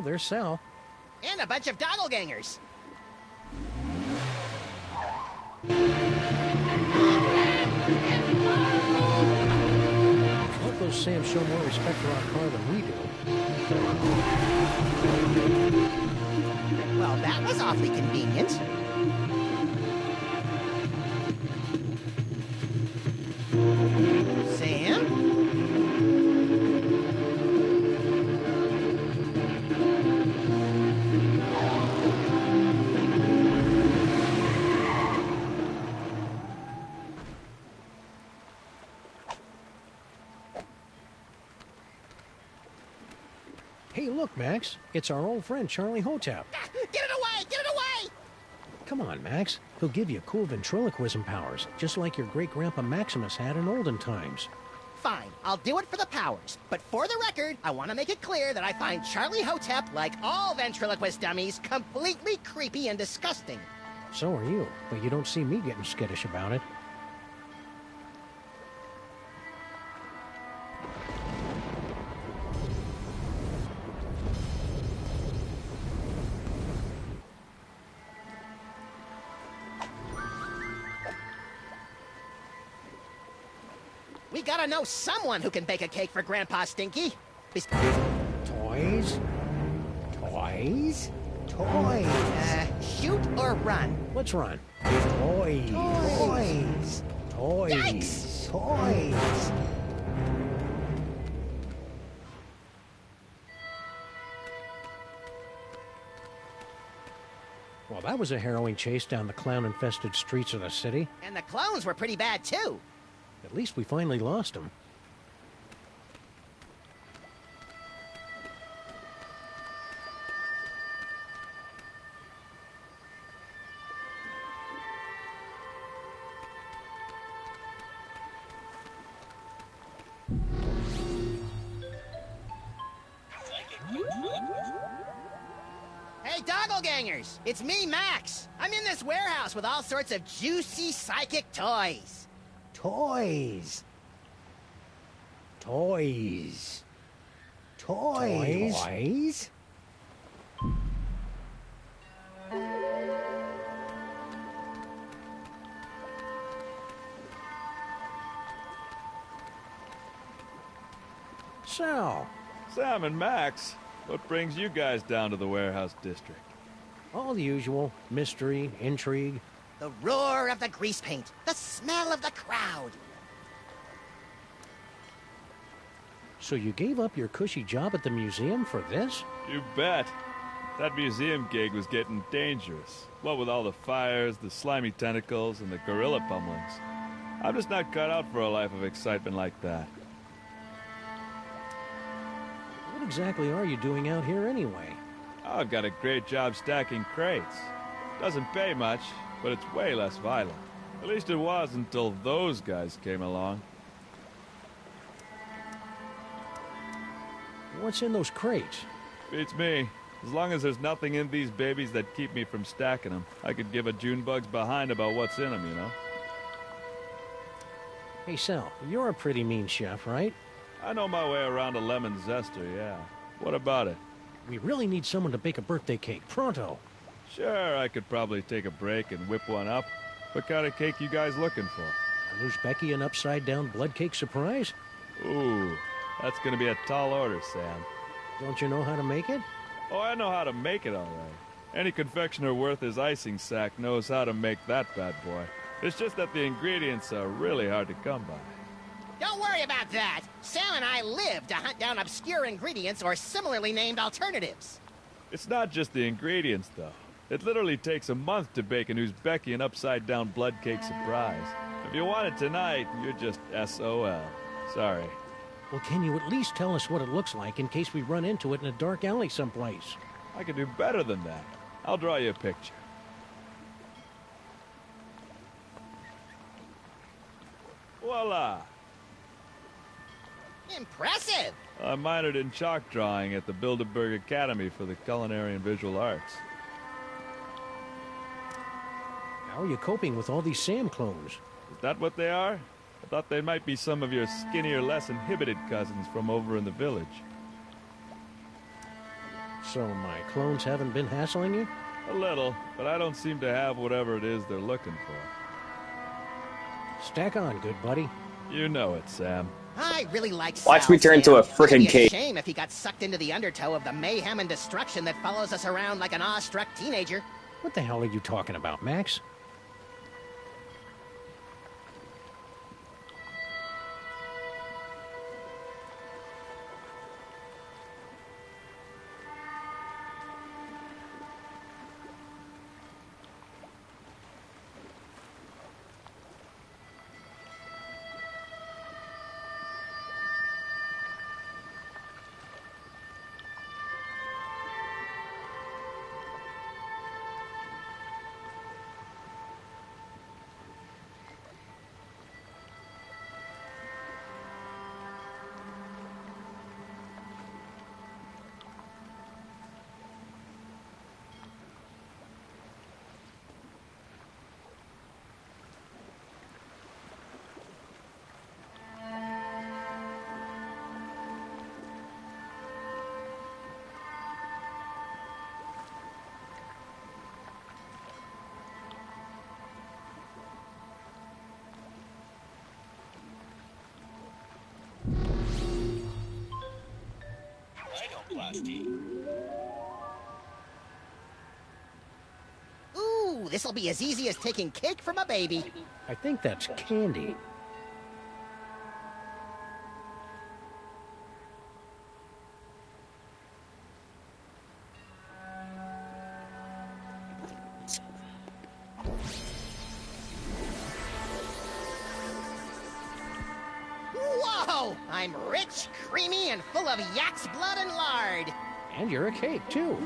Oh, there's Sal. And a bunch of doppelgangers. Let those Sams show more respect for our car than we do. Well, that was awfully convenient. Sam? Hey, look, Max. It's our old friend, Charlie Hotep. Get it away! Get it away! Come on, Max. He'll give you cool ventriloquism powers, just like your great-grandpa Maximus had in olden times. Fine, I'll do it for the powers. But for the record, I want to make it clear that I find Charlie Hotep, like all ventriloquist dummies, completely creepy and disgusting. So are you, but you don't see me getting skittish about it. We gotta know someone who can bake a cake for Grandpa Stinky. Toys? Toys? Toys! Shoot or run? Let's run. Toys. Toys. Toys. Yikes! Toys. Well, that was a harrowing chase down the clown-infested streets of the city. And the clones were pretty bad, too. At least we finally lost them. Hey, doppelgangers! It's me, Max. I'm in this warehouse with all sorts of juicy psychic toys. Toys. Toys. Toys. Toys? Sal. Sam and Max, what brings you guys down to the warehouse district? All the usual. Mystery, intrigue. The roar of the grease paint, the smell of the crowd. So you gave up your cushy job at the museum for this? You bet. That museum gig was getting dangerous. What with all the fires, the slimy tentacles, and the gorilla pummelings. I'm just not cut out for a life of excitement like that. What exactly are you doing out here anyway? I've got a great job stacking crates. Doesn't pay much, but it's way less violent. At least it was until those guys came along. What's in those crates? Beats me. As long as there's nothing in these babies that keep me from stacking them, I could give a Junebug's behind about what's in them, you know? Hey, Sal, you're a pretty mean chef, right? I know my way around a lemon zester, yeah. What about it? We really need someone to bake a birthday cake, pronto. Sure, I could probably take a break and whip one up. What kind of cake you guys looking for? Lose Becky an upside-down blood cake surprise? Ooh, that's gonna be a tall order, Sam. Don't you know how to make it? Oh, I know how to make it all right. Any confectioner worth his icing sack knows how to make that bad boy. It's just that the ingredients are really hard to come by. Don't worry about that. Sam and I live to hunt down obscure ingredients or similarly named alternatives. It's not just the ingredients, though. It literally takes a month to bake a Becky an upside-down blood cake surprise. If you want it tonight, you're just SOL. Sorry. Well, can you at least tell us what it looks like in case we run into it in a dark alley someplace? I can do better than that. I'll draw you a picture. Voila! Impressive! I minored in chalk drawing at the Bilderberg Academy for the Culinary and Visual Arts. How are you coping with all these Sam clones? Is that what they are? I thought they might be some of your skinnier, less inhibited cousins from over in the village. So my clones haven't been hassling you? A little, but I don't seem to have whatever it is they're looking for. Stack on, good buddy. You know it, Sam. I really like Watch Sal, me turn into Sam. a frickin' It'd be a cake. shame if he got sucked into the undertow of the mayhem and destruction that follows us around like an awestruck teenager. What the hell are you talking about, Max? Ooh, this'll be as easy as taking cake from a baby. I think that's candy. Whoa! I'm rich, creamy, and full of yak's blood and lard. And you're a cake, too.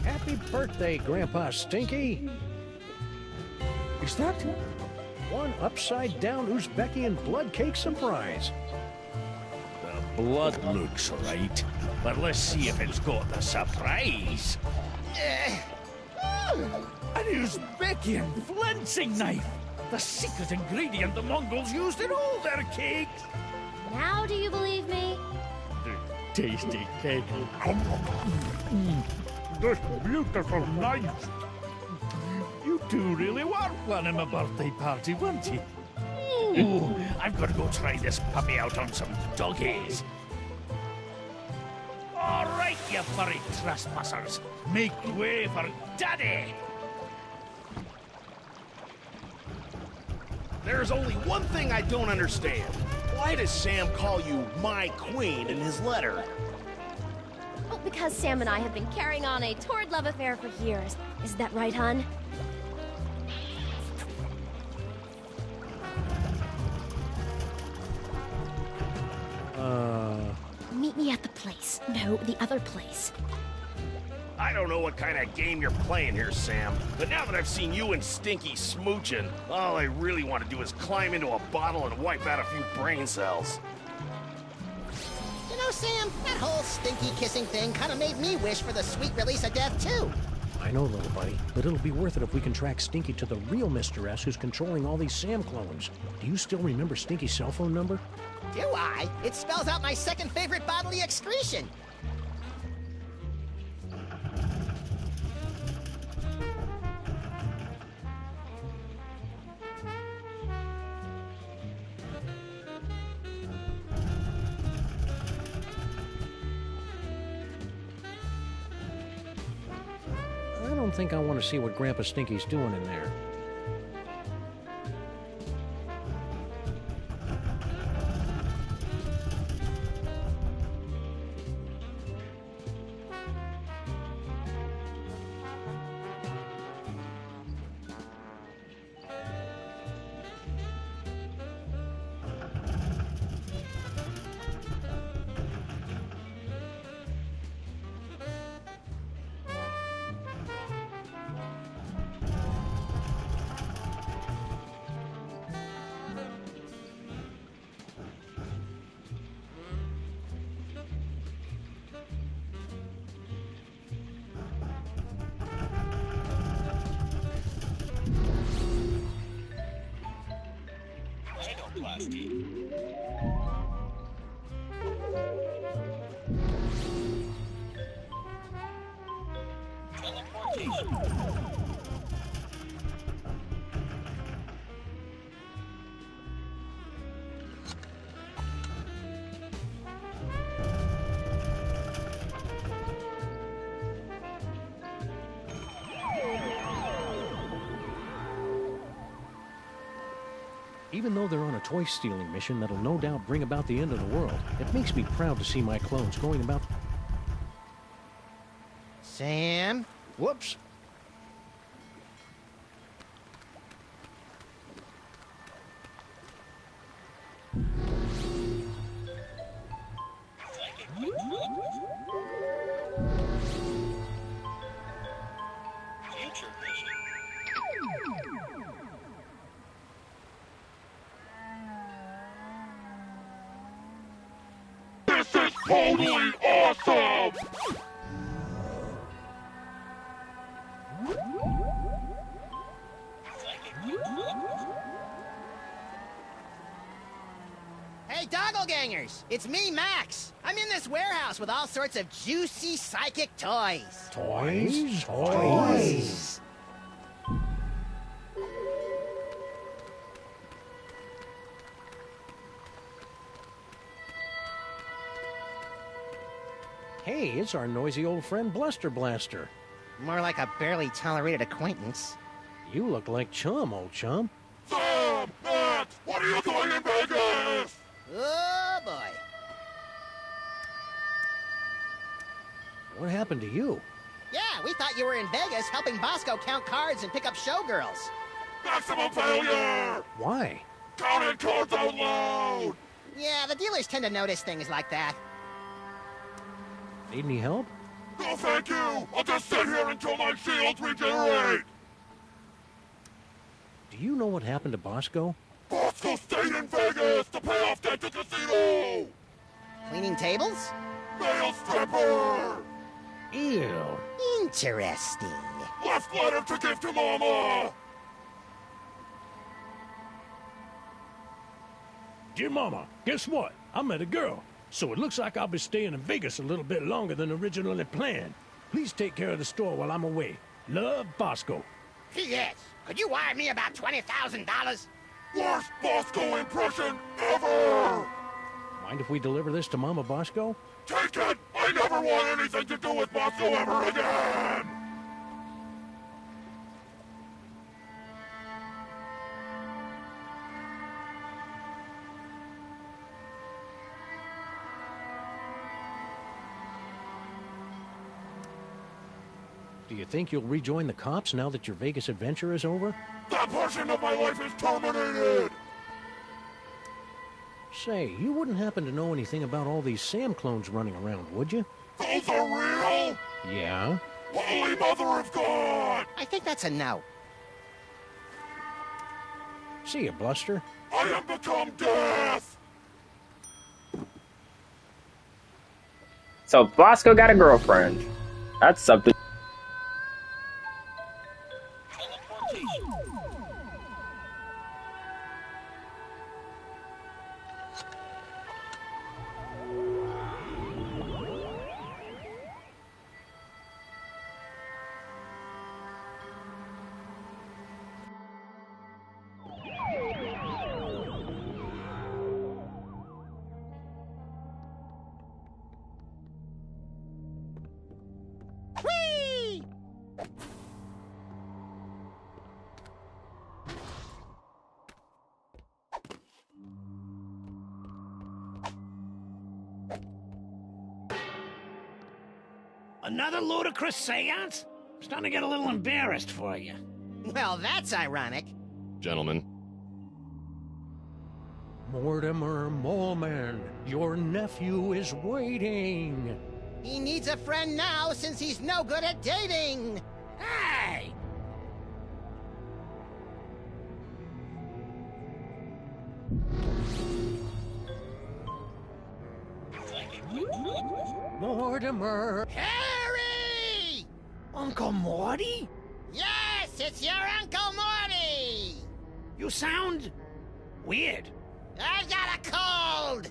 Happy birthday, Grandpa Stinky. Is that one upside-down Uzbekian blood cake surprise? The blood looks right, but let's see if it's got the surprise. An Uzbekian flinching knife! The secret ingredient the Mongols used in all their cakes! Now do you believe me? The tasty cake. This beautiful knife! You two really were planning a birthday party, weren't you? Ooh, I've got to go try this puppy out on some doggies. All right, you furry trespassers. Make way for Daddy! There's only one thing I don't understand. Why does Sam call you my queen in his letter? Oh, because Sam and I have been carrying on a torrid love affair for years. Is that right, hon? Meet me at the place. No, the other place. I don't know what kind of game you're playing here, Sam, but now that I've seen you and Stinky smooching, all I really want to do is climb into a bottle and wipe out a few brain cells. You know, Sam, that whole stinky kissing thing kind of made me wish for the sweet release of death, too. I know, little buddy, but it'll be worth it if we can track Stinky to the real Mr. S who's controlling all these Sam clones. Do you still remember Stinky's cell phone number? Do I? It spells out my second favorite bodily excretion. I don't think I want to see what Grandpa Stinky's doing in there. Even though they're on a toy-stealing mission that'll no doubt bring about the end of the world, it makes me proud to see my clones going about... Sam? Whoops! Totally awesome! Hey, Dogglegangers! It's me, Max! I'm in this warehouse with all sorts of juicy psychic toys. Toys? Toys? Hey, it's our noisy old friend Bluster Blaster. More like a barely tolerated acquaintance. You look like Chum, old chum. Sam! Max! What are you doing in Vegas? Oh, boy. What happened to you? Yeah, we thought you were in Vegas helping Bosco count cards and pick up showgirls. Maximum failure! Why? Counting cards out loud! Yeah, the dealers tend to notice things like that. Need any help? No, thank you! I'll just sit here until my shields regenerate! Do you know what happened to Bosco? Bosco stayed in Vegas to pay off debt to casino! Cleaning tables? Male stripper! Ew. Interesting. Left letter to give to Mama! Dear Mama, guess what? I met a girl. So it looks like I'll be staying in Vegas a little bit longer than originally planned. Please take care of the store while I'm away. Love, Bosco. P.S. Could you wire me about $20,000? Worst Bosco impression ever! Mind if we deliver this to Mama Bosco? Take it! I never want anything to do with Bosco ever again! Do you think you'll rejoin the cops now that your Vegas adventure is over? That portion of my life is terminated! Say, you wouldn't happen to know anything about all these Sam clones running around, would you? Those are real? Yeah? Holy Mother of God! I think that's a no. See ya, Bluster. I am become death! So Bosco got a girlfriend. That's something. Another ludicrous seance? I'm starting to get a little embarrassed for you. Well, that's ironic. Gentlemen. Mortimer Moleman, your nephew is waiting. He needs a friend now since he's no good at dating. Hey! Mortimer. Harry! Uncle Morty? Yes, it's your Uncle Morty! You sound weird. I've got a cold!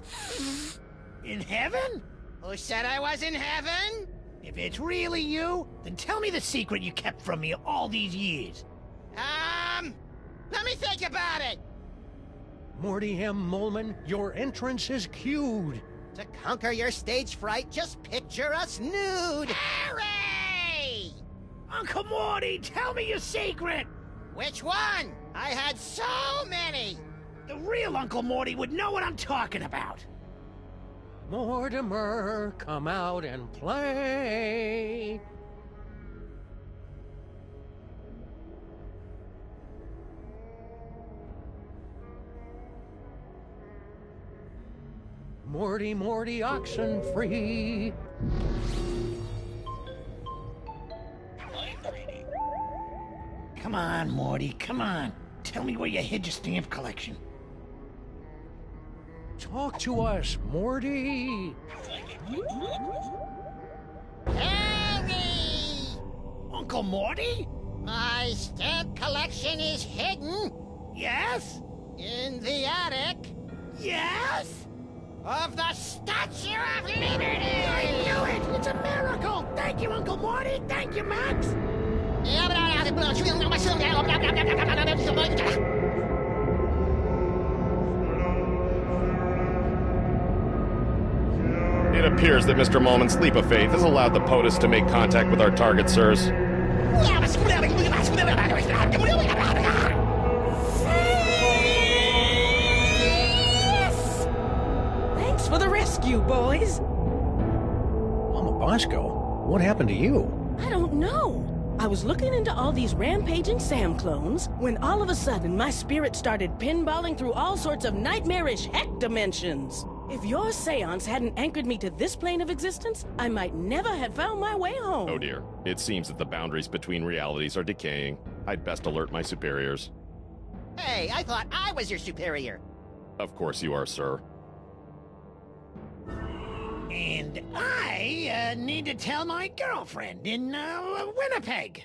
In heaven? Who said I was in heaven? If it's really you, then tell me the secret you kept from me all these years. Let me think about it. Morty M. Moleman, your entrance is cued. To conquer your stage fright, just picture us nude. Harry! Uncle Morty, tell me your secret! Which one? I had so many. The real Uncle Morty would know what I'm talking about. Mortimer, come out and play. Morty, Morty, oxen free. Come on, Morty, come on. Tell me where you hid your stamp collection. Talk to us, Morty. Harry! Uncle Morty? My stamp collection is hidden Yes? in the attic Yes? of the Statue of Liberty! I knew it! It's a miracle! Thank you, Uncle Morty! Thank you, Max! It appears that Mr. Moleman's leap of faith has allowed the POTUS to make contact with our target, sirs. Thanks for the rescue, boys. Mama Bosco, what happened to you? I don't know. I was looking into all these rampaging Sam clones when all of a sudden my spirit started pinballing through all sorts of nightmarish heck dimensions. If your seance hadn't anchored me to this plane of existence, I might never have found my way home. Oh dear. It seems that the boundaries between realities are decaying. I'd best alert my superiors. Hey, I thought I was your superior. Of course you are, sir. And I need to tell my girlfriend in Winnipeg.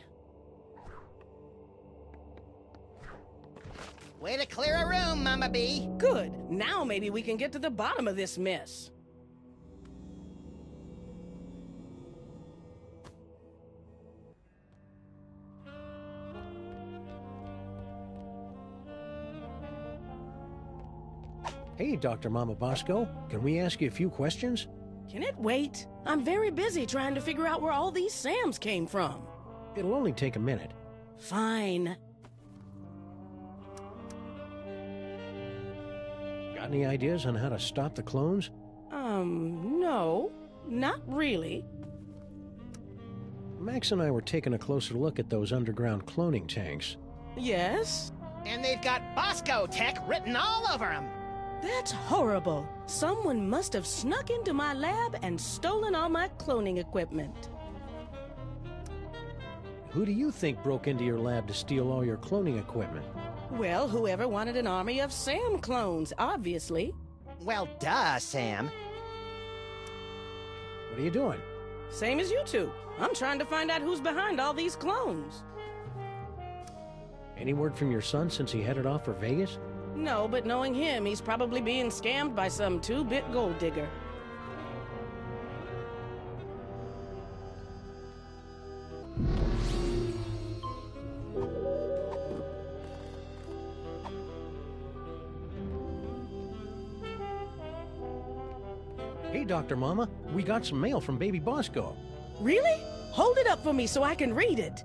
Way to clear a room, Mama B. Good. Now maybe we can get to the bottom of this mess. Hey, Dr. Mama Bosco, can we ask you a few questions? Can it wait? I'm very busy trying to figure out where all these Sams came from. It'll only take a minute. Fine. Got any ideas on how to stop the clones? No. Not really. Max and I were taking a closer look at those underground cloning tanks. Yes? And they've got Bosco Tech written all over them. That's horrible. Someone must have snuck into my lab and stolen all my cloning equipment. Who do you think broke into your lab to steal all your cloning equipment? Well, whoever wanted an army of Sam clones, obviously. Well, duh, Sam. What are you doing? Same as you two. I'm trying to find out who's behind all these clones. Any word from your son since he headed off for Vegas? No, but knowing him, he's probably being scammed by some two-bit gold digger. Hey, Dr. Mama, we got some mail from Baby Bosco. Really? Hold it up for me so I can read it.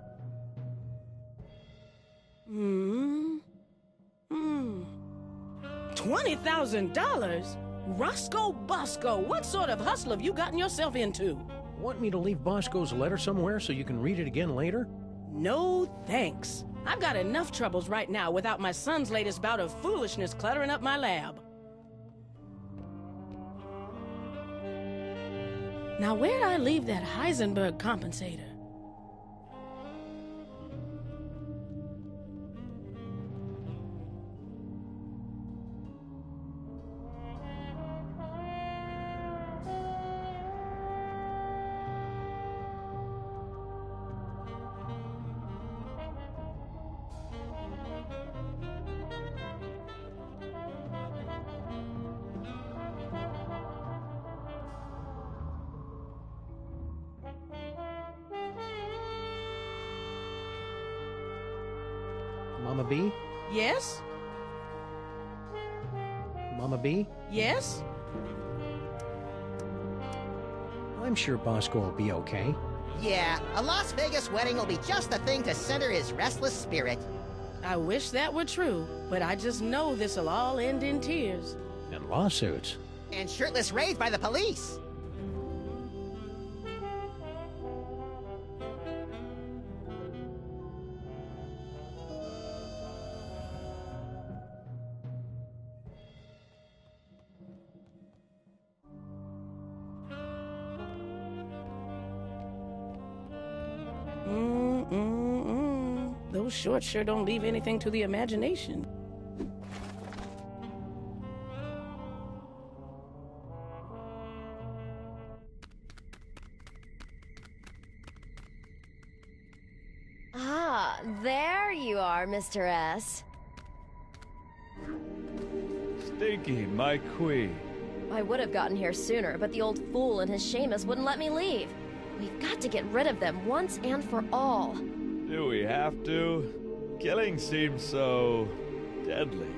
$20,000? Roscoe Bosco, what sort of hustle have you gotten yourself into? Want me to leave Bosco's letter somewhere so you can read it again later? No thanks. I've got enough troubles right now without my son's latest bout of foolishness cluttering up my lab. Now, where'd I leave that Heisenberg compensator? Mama B? Yes? Mama B? Yes? I'm sure Bosco will be okay. Yeah, a Las Vegas wedding will be just the thing to center his restless spirit. I wish that were true, but I just know this'll all end in tears. And lawsuits. And shirtless raids by the police. Those shorts sure don't leave anything to the imagination. Ah, there you are, Mr. S. Stinky, my queen. I would have gotten here sooner, but the old fool and his Seamus wouldn't let me leave. We've got to get rid of them once and for all. Do we have to? Killing seems so deadly.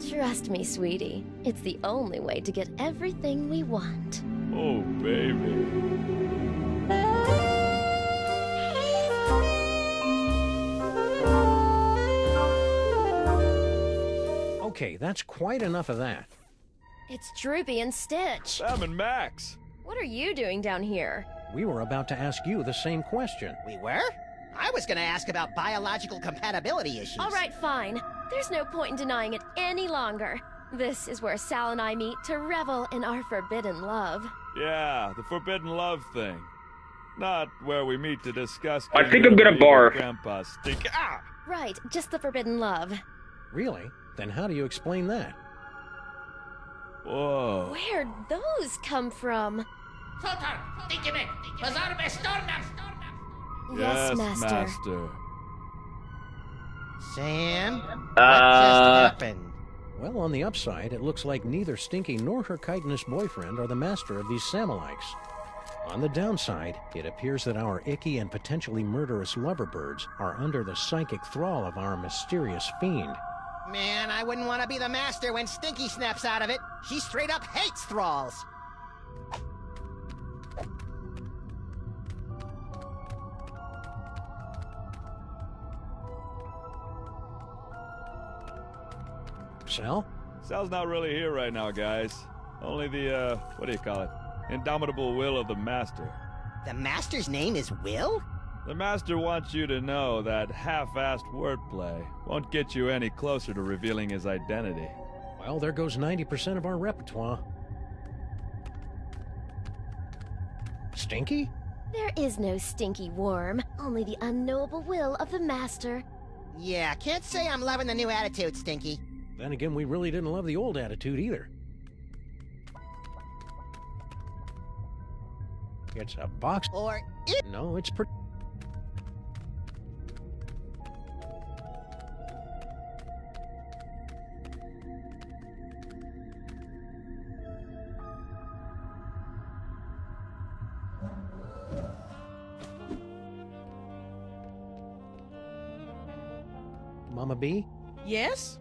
Trust me, sweetie. It's the only way to get everything we want. Oh, baby. Okay, that's quite enough of that. It's Droopy and Stitch. Sam and Max. What are you doing down here? We were about to ask you the same question. We were? I was gonna ask about biological compatibility issues. All right, fine. There's no point in denying it any longer. This is where Sal and I meet to revel in our forbidden love. Yeah, the forbidden love thing. Not where we meet to discuss. I think I'm gonna barf. Grandpa Stink. Ah! Right, just the forbidden love. Really? Then how do you explain that? Whoa. Where'd those come from? Yes, Master. Sam? What just happened? Well, on the upside, it looks like neither Stinky nor her chitinous boyfriend are the master of these Samalikes. On the downside, it appears that our icky and potentially murderous loverbirds are under the psychic thrall of our mysterious fiend. Man, I wouldn't want to be the master when Stinky snaps out of it. She straight up hates thralls. Sal? Sal's not really here right now, guys. Only the, what do you call it? Indomitable will of the Master. The master's name is Will? The Master wants you to know that half-assed wordplay won't get you any closer to revealing his identity. Well, there goes 90% of our repertoire. Stinky? There is no stinky worm, only the unknowable will of the Master. Yeah, can't say I'm loving the new attitude, Stinky. Then again, we really didn't love the old attitude either. It's a box. Or it. No, it's Mama B? Yes?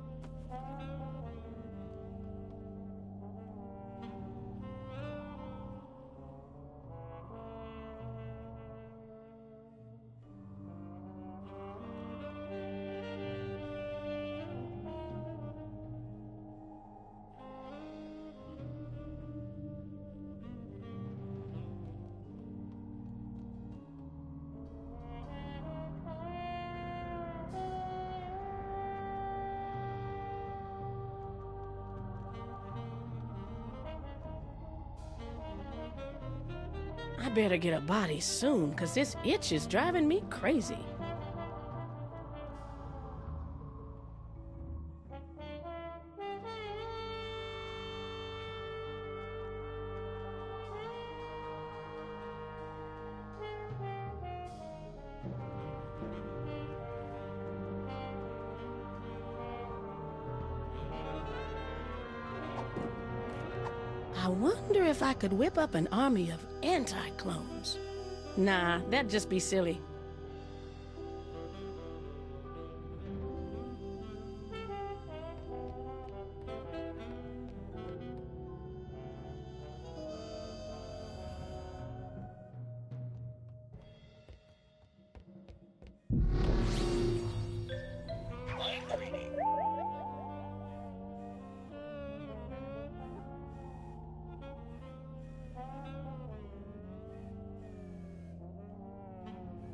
I better get a body soon, 'cause this itch is driving me crazy. I wonder if I could whip up an army of anti-clones. Nah, that'd just be silly.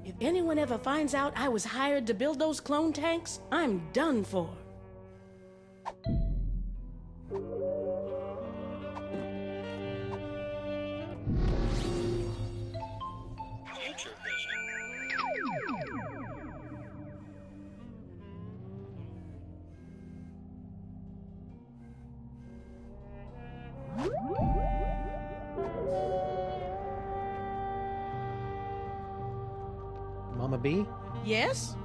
If anyone ever finds out I was hired to build those clone tanks, I'm done for. Future vision. Mama B? Yes?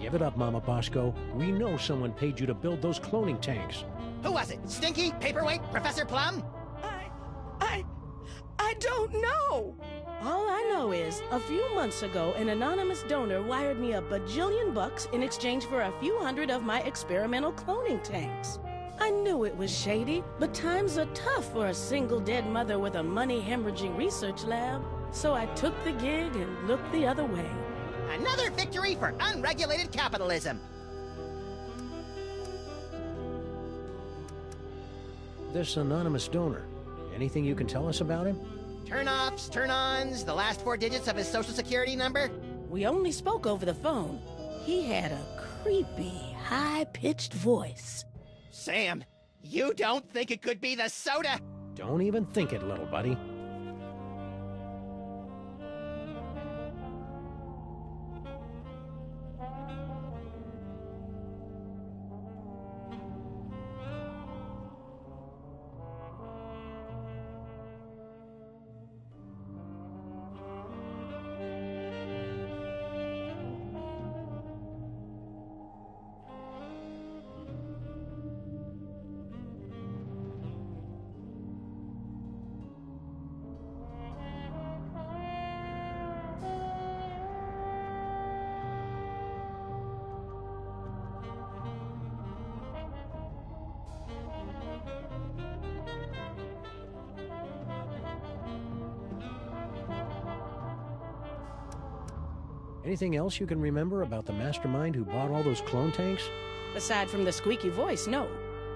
Give it up, Mama Bosco. We know someone paid you to build those cloning tanks. Who was it? Stinky? Paperweight? Professor Plum? I don't know. All I know is, a few months ago, an anonymous donor wired me $1 bajillion in exchange for a few hundred of my experimental cloning tanks. I knew it was shady, but times are tough for a single dead mother with a money-hemorrhaging research lab. So I took the gig and looked the other way. Another victory for unregulated capitalism. This anonymous donor, anything you can tell us about him? Turn-offs, turn-ons, the last 4 digits of his social security number? We only spoke over the phone. He had a creepy, high-pitched voice. Sam, you don't think it could be the soda? Don't even think it, little buddy. Anything else you can remember about the mastermind who bought all those clone tanks? Aside from the squeaky voice, no.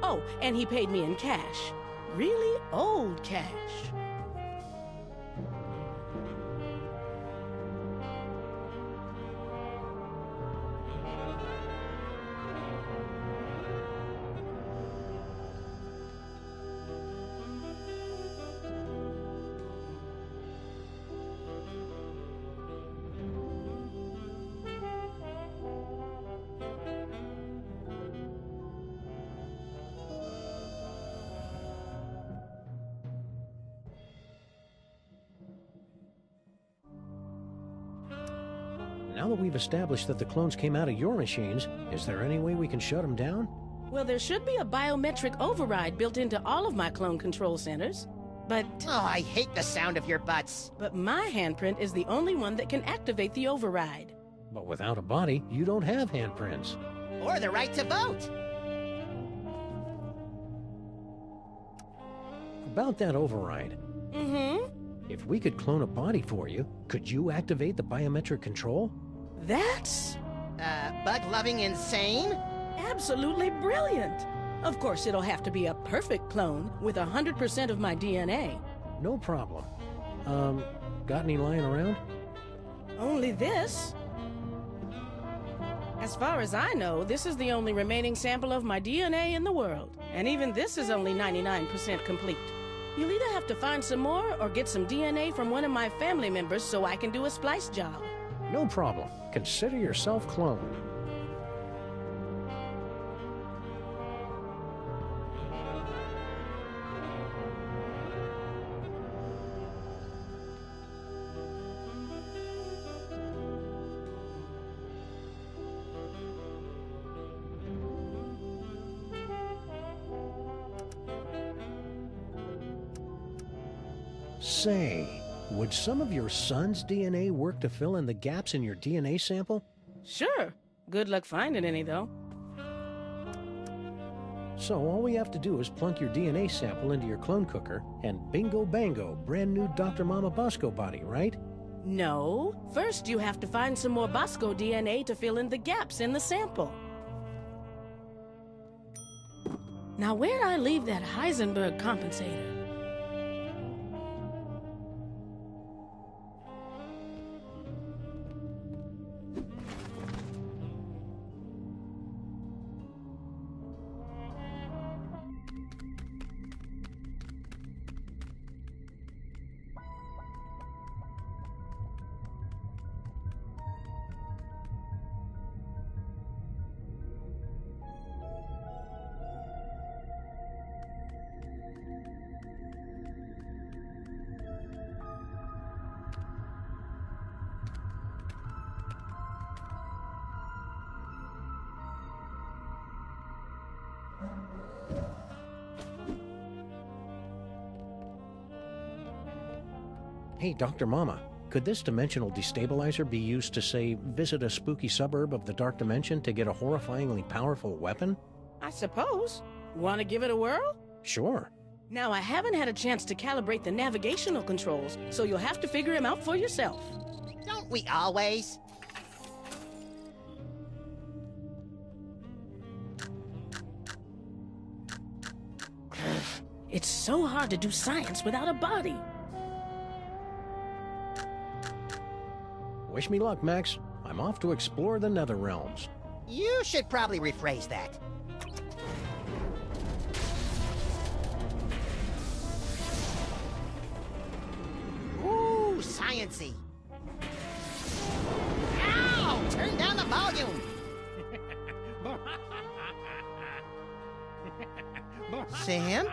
Oh, and he paid me in cash. Really old cash. Now that we've established that the clones came out of your machines, is there any way we can shut them down? Well, there should be a biometric override built into all of my clone control centers. But... Oh, I hate the sound of your butts. But my handprint is the only one that can activate the override. But without a body, you don't have handprints. Or the right to vote. About that override. If we could clone a body for you, could you activate the biometric control? That's... bug-loving insane? absolutely brilliant. Of course, it'll have to be a perfect clone with 100% of my DNA. No problem. Got any lying around? Only this. As far as I know, this is the only remaining sample of my DNA in the world. And even this is only 99% complete. You'll either have to find some more or get some DNA from one of my family members so I can do a splice job. No problem. Consider yourself cloned. Say, would some of your son's DNA work to fill in the gaps in your DNA sample? Sure. Good luck finding any, though. So all we have to do is plunk your DNA sample into your clone cooker, and bingo bango, brand new Dr. Mama Bosco body, right? No. First, you have to find some more Bosco DNA to fill in the gaps in the sample. Now, where'd I leave that Heisenberg compensator? Hey, Dr. Mama, could this dimensional destabilizer be used to, say, visit a spooky suburb of the Dark Dimension to get a horrifyingly powerful weapon? I suppose. Want to give it a whirl? Sure. Now, I haven't had a chance to calibrate the navigational controls, so you'll have to figure them out for yourself. Don't we always? It's so hard to do science without a body. Wish me luck, Max. I'm off to explore the Nether Realms. You should probably rephrase that. Ooh, science-y. Ow! Turn down the volume! Sam?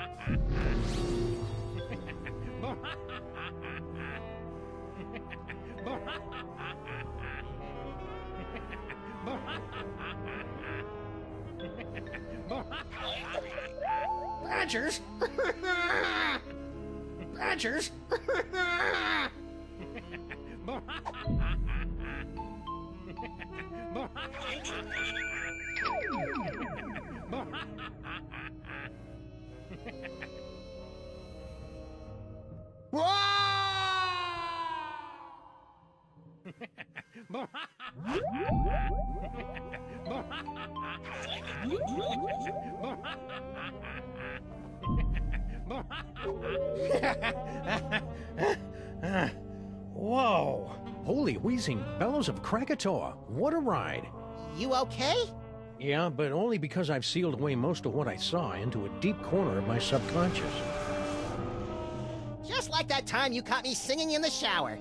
Badgers? Badgers? Whoa! Holy wheezing bellows of Krakatoa. What a ride. You okay? Yeah, but only because I've sealed away most of what I saw into a deep corner of my subconscious. Just like that time you caught me singing in the shower.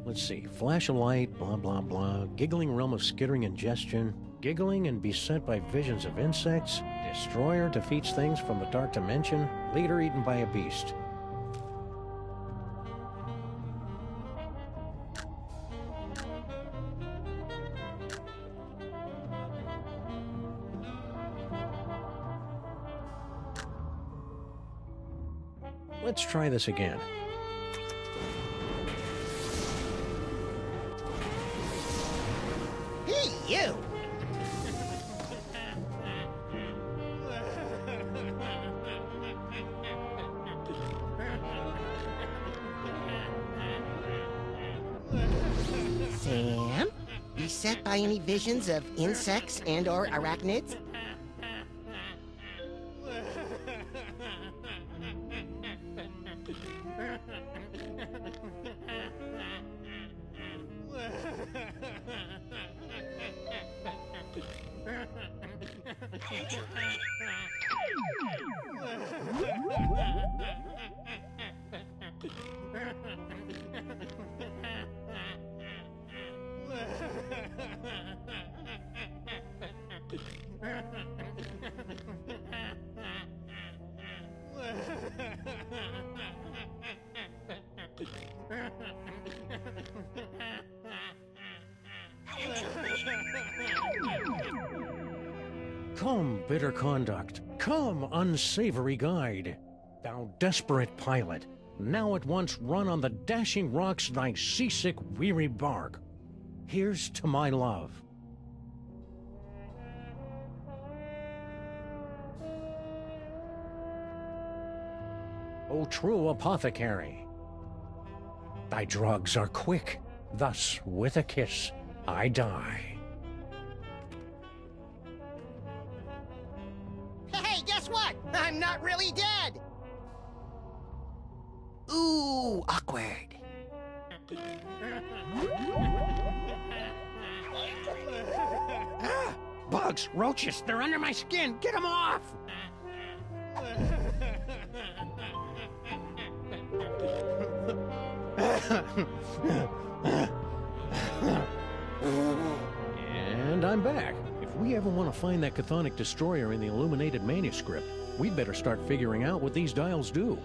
Let's see. Flash of light, blah, blah, blah. Giggling realm of skittering ingestion. Giggling and beset by visions of insects. Destroyer defeats things from the dark dimension. Leader eaten by a beast. Let's try this again. Hey, you! Sam? Beset by any visions of insects and or arachnids? Come, bitter conduct. Come, unsavory guide. Thou desperate pilot, now at once run on the dashing rocks thy seasick, weary bark. Here's to my love. O true apothecary, thy drugs are quick, thus with a kiss I die. Hey, guess what? I'm not really dead! Ooh, awkward. Bugs, roaches, they're under my skin. Get them off! And I'm back. If we ever want to find that chthonic destroyer in the illuminated manuscript, we'd better start figuring out what these dials do.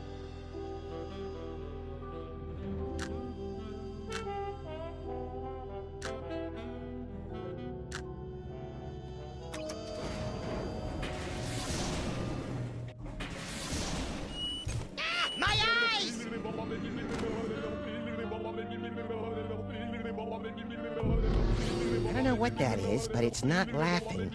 My eyes! I don't know what that is, but it's not laughing.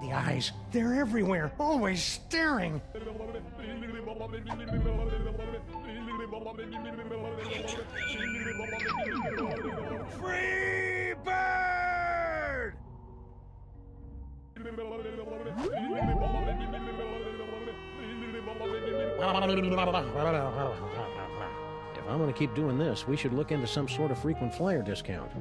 The eyes, they're everywhere, always staring. Free bird! If I'm going to keep doing this, we should look into some sort of frequent flyer discount.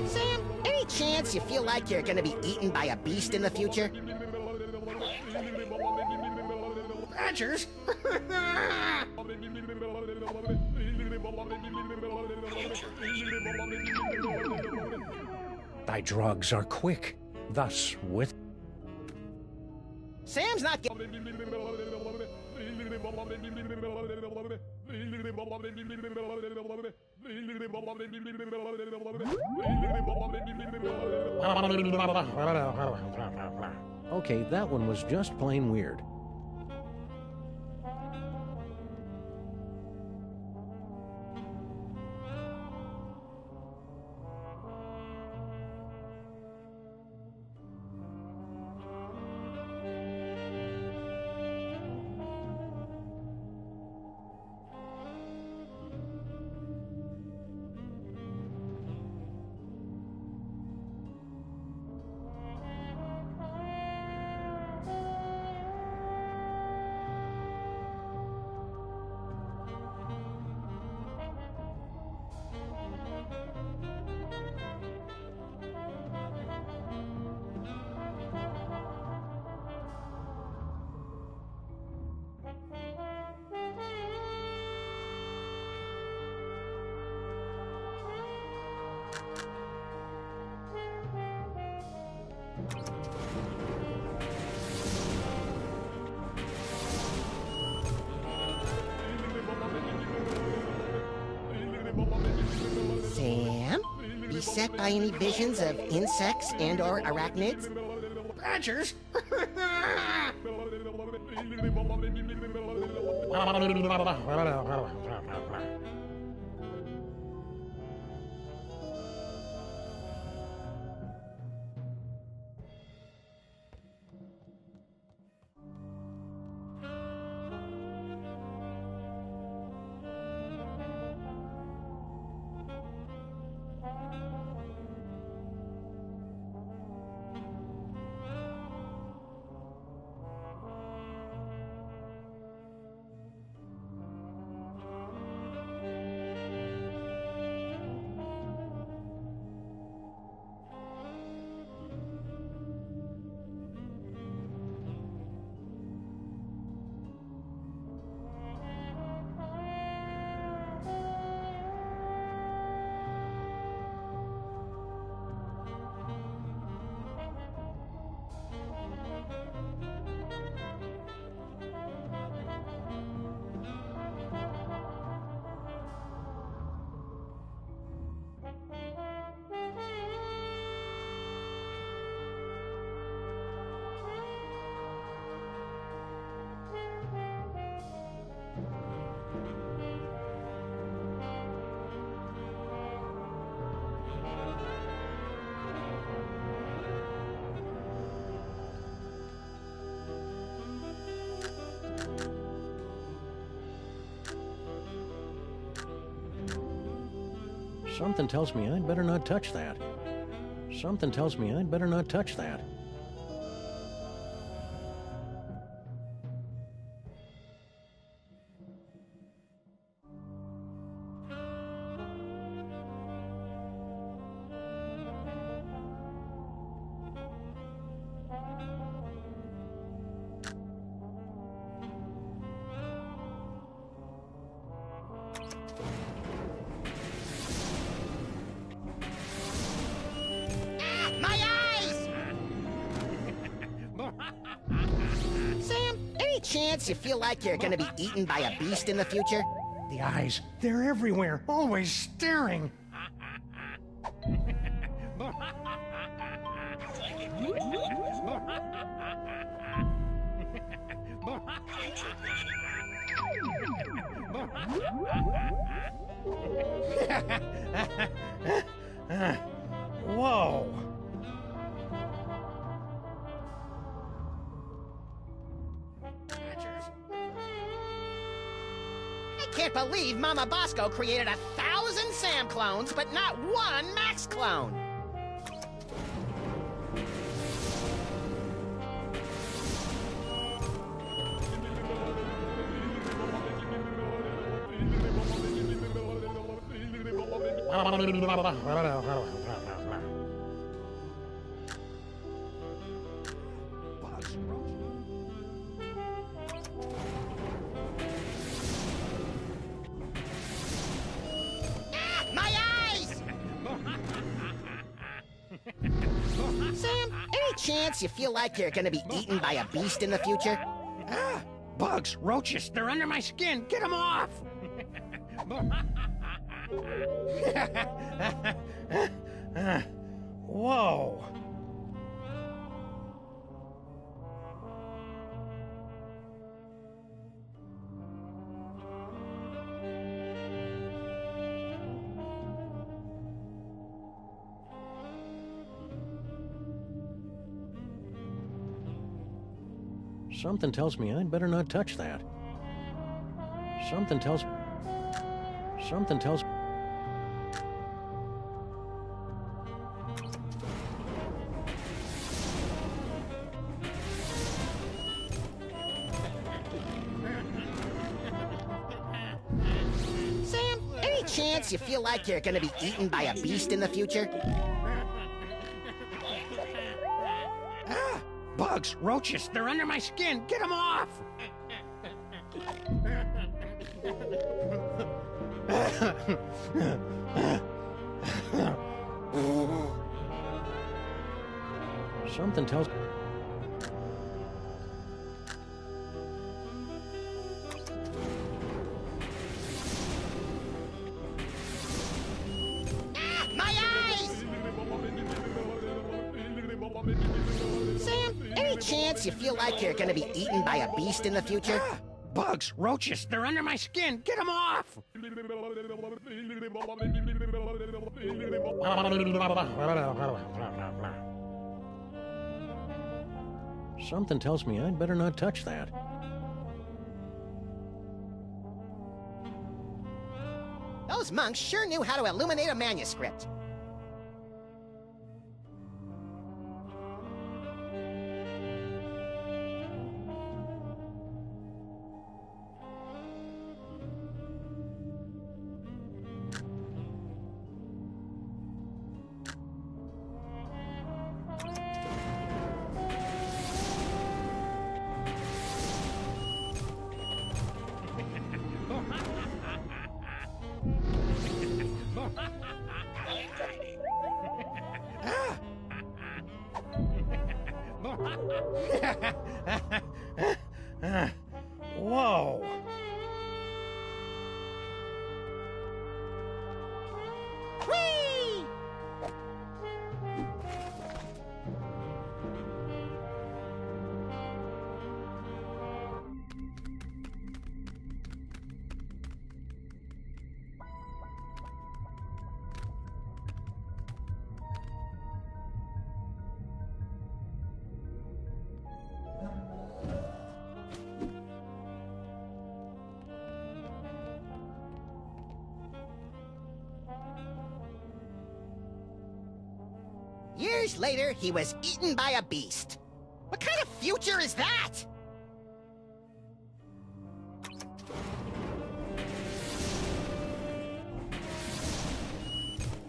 Sam, any chance you feel like you're gonna be eaten by a beast in the future? Badgers? Thy drugs are quick, thus with... Sam's not getting... Okay, that one was just plain weird. Sam? Beset by any visions of insects and/or arachnids? Badgers? Something tells me I'd better not touch that. Something tells me I'd better not touch that. Chance you feel like you're gonna be eaten by a beast in the future? The eyes, they're everywhere, always staring. Whoa. I can't believe Mama Bosco created 1,000 Sam clones, but not one Max clone. Sam, any chance you feel like you're gonna be eaten by a beast in the future? Ah, bugs, roaches, they're under my skin. Get them off! Whoa. Something tells me I'd better not touch that. Something tells... Sam, any chance you feel like you're gonna be eaten by a beast in the future? Ah, bugs, roaches, they're under my skin. Get them off! Something tells... My eyes! Sam, any chance you feel like you're gonna be eaten by a beast in the future? Bugs, roaches, they're under my skin. Get them off! Something tells me I'd better not touch that. Those monks sure knew how to illuminate a manuscript. Whoa! Whee! Years later, he was eaten by a beast. What kind of future is that?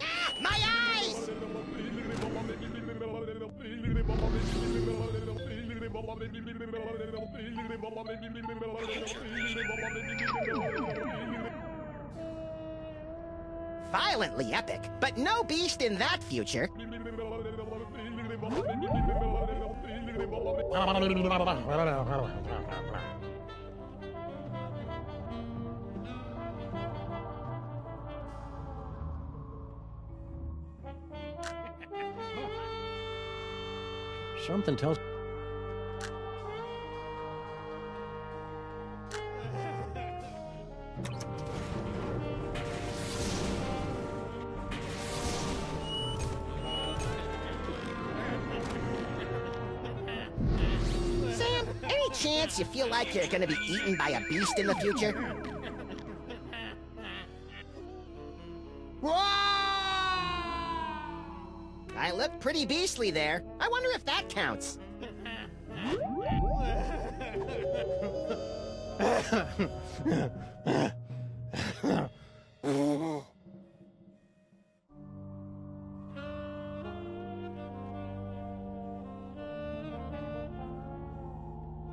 Ah, my eyes! Violently epic, but no beast in that future. Something tells... Sam, any chance you feel like you're gonna be eaten by a beast in the future? Whoa! I look pretty beastly there. I wonder if that counts.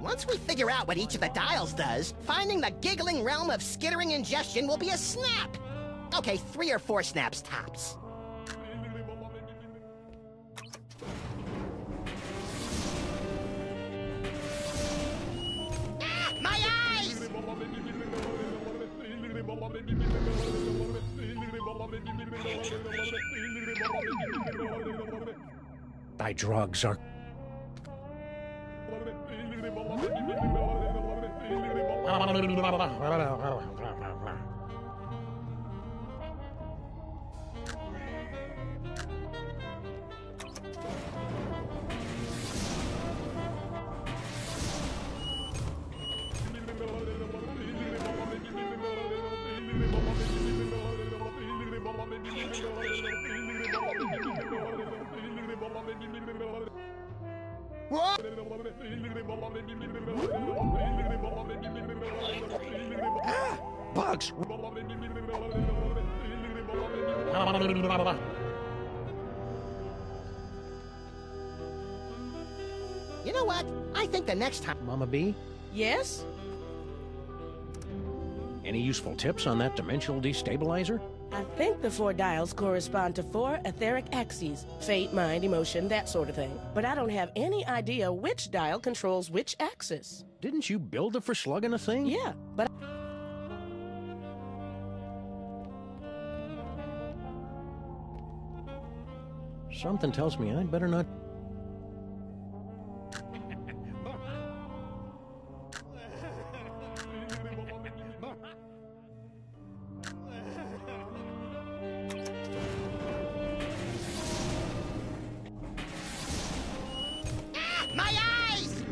Once we figure out what each of the dials does, finding the giggling realm of skittering ingestion will be a snap. Okay, 3 or 4 snaps tops. Ah, my eyes! Thy drugs are... Bugs! You know what? I think the next time... Mama B? Yes? Any useful tips on that dimensional destabilizer? I think the 4 dials correspond to 4 etheric axes. Fate, mind, emotion, that sort of thing. But I don't have any idea which dial controls which axis. Didn't you build it for slugging a thing? Yeah, but... Something tells me I'd better not... My eyes!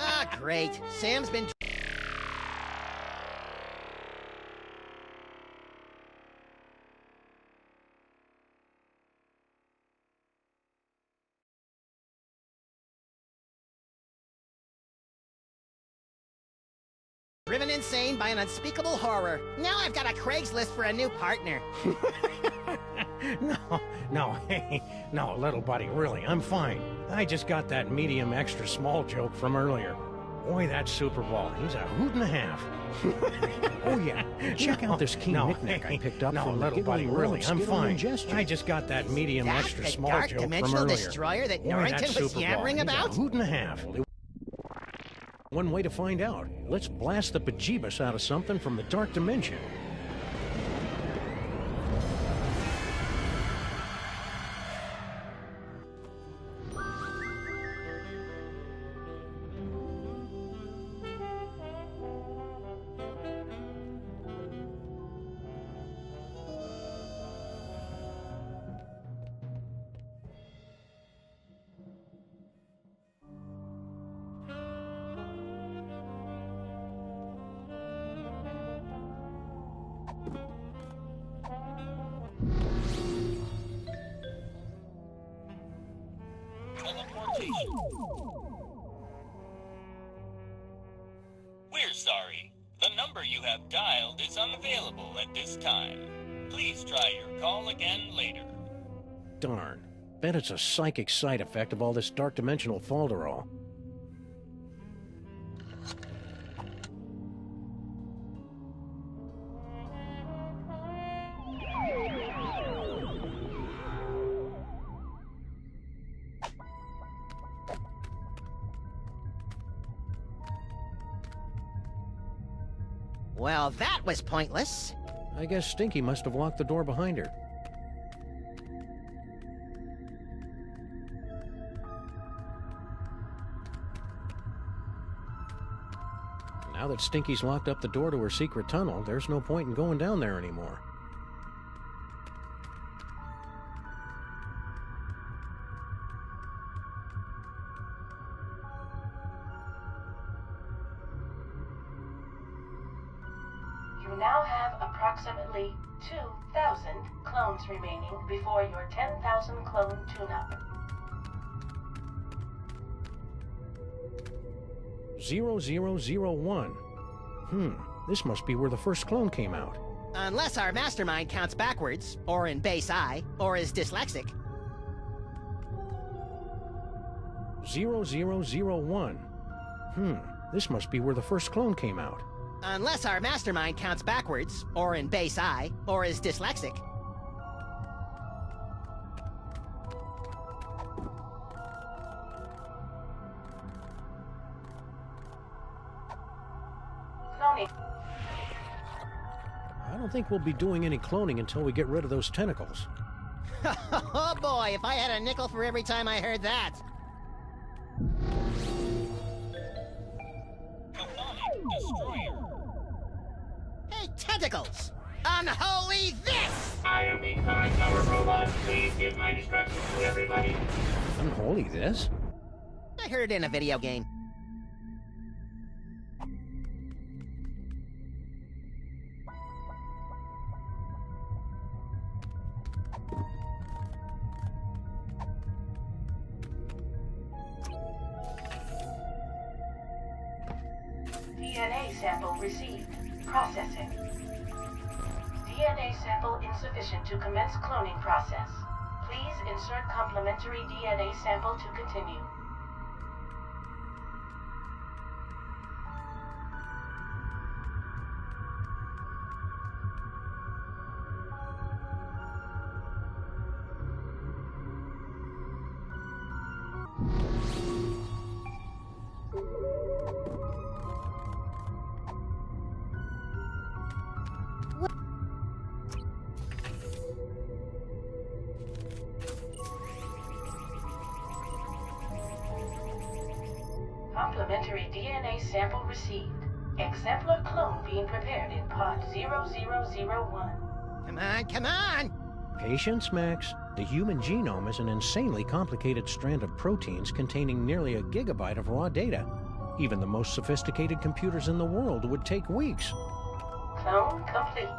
Ah, great. Sam's been... driven insane by an unspeakable horror. Now I've got a Craigslist for a new partner. No, little buddy, really, I'm fine. I just got that medium extra small joke from earlier. Boy, that Super Bowl, he's a hoot and a half. Oh, yeah, check out this key knick-knack I picked up from little buddy, really, I'm fine. I just got that medium That's extra the small dark joke from dimensional earlier. destroyer that Boy, Norrington was Super Bowl, yammering he's about? a hoot and a half. One way to find out. Let's blast the bejeebus out of something from the dark dimension. Teleportation. We're sorry. The number you have dialed is unavailable at this time. Please try your call again later. Darn. Bet it's a psychic side effect of all this dark dimensional falderall. Well, that was pointless. I guess Stinky must have locked the door behind her. Now that Stinky's locked up the door to her secret tunnel, there's no point in going down there anymore. You now have approximately 2,000 clones remaining before your 10,000 clone tune-up. 0001. This must be where the first clone came out. Unless our mastermind counts backwards, or in base I, or is dyslexic. 0001. This must be where the first clone came out. Unless our mastermind counts backwards, or in base I, or is dyslexic. Cloning. I don't think we'll be doing any cloning until we get rid of those tentacles. Oh boy, if I had a nickel for every time I heard that. Destroyer. Hey, tentacles! Unholy this! I am the current tower robot. Please give my instructions to everybody. Unholy this? I heard it in a video game. DNA sample received. Processing. DNA sample insufficient to commence cloning process. Please insert complementary DNA sample to continue. Complementary DNA sample received. Exemplar clone being prepared in pod 0001. Come on, come on! Patience, Max. The human genome is an insanely complicated strand of proteins containing nearly a gigabyte of raw data. Even the most sophisticated computers in the world would take weeks. Clone complete.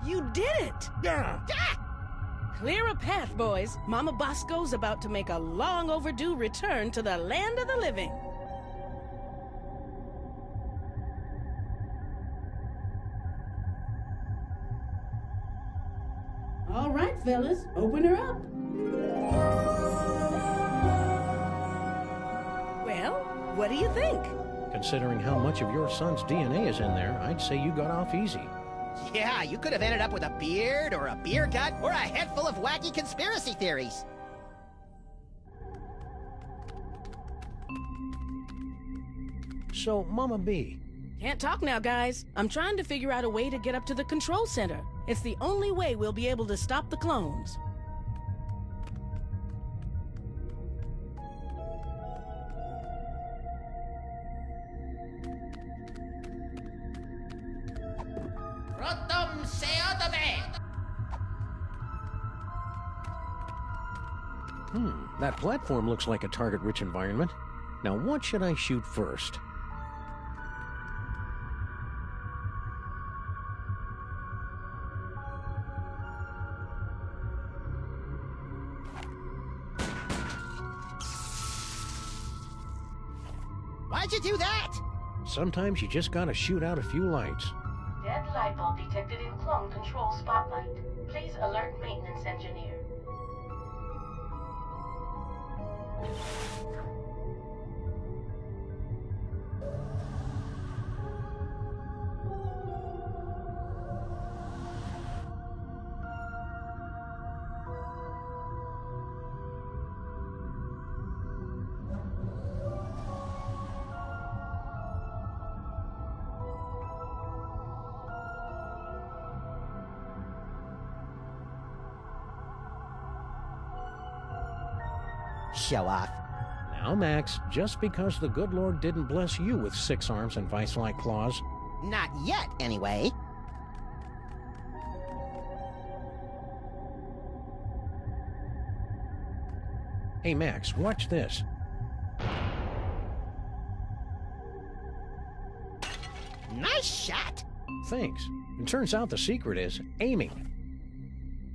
You did it! Yeah. Clear a path, boys. Mama Bosco's about to make a long overdue return to the land of the living. All right, fellas, open her up. Well, what do you think? Considering how much of your son's DNA is in there, I'd say you got off easy. Yeah, you could have ended up with a beard, or a beer gut, or a head full of wacky conspiracy theories. So, Mama B. Can't talk now, guys. I'm trying to figure out a way to get up to the control center. It's the only way we'll be able to stop the clones. Rotom Seodome! That platform looks like a target-rich environment. Now, what should I shoot first? Why'd you do that? Sometimes you just gotta shoot out a few lights. Dead light bulb detected in clone control spotlight. Please alert maintenance engineer. Show off. Now, Max, just because the good Lord didn't bless you with 6 arms and vice-like claws. Not yet, anyway. Hey, Max, watch this. Nice shot! Thanks. It turns out the secret is aiming.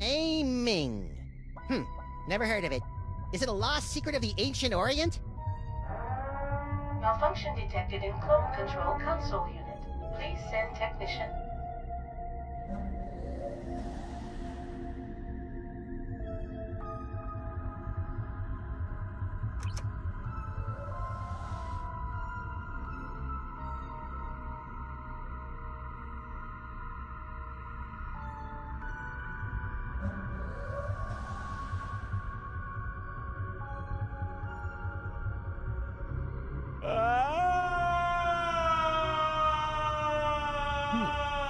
Aiming. Never heard of it. Is it a lost secret of the ancient Orient? Malfunction detected in clone control console unit. Please send technician.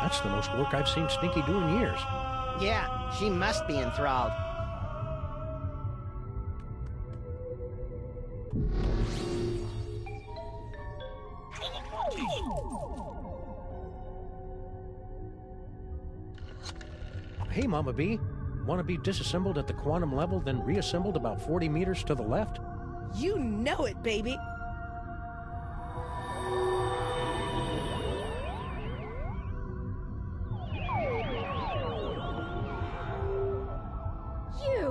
That's the most work I've seen Stinky do in years. Yeah, she must be enthralled. Hey, Mama B. Want to be disassembled at the quantum level, then reassembled about 40 meters to the left? You know it, baby. You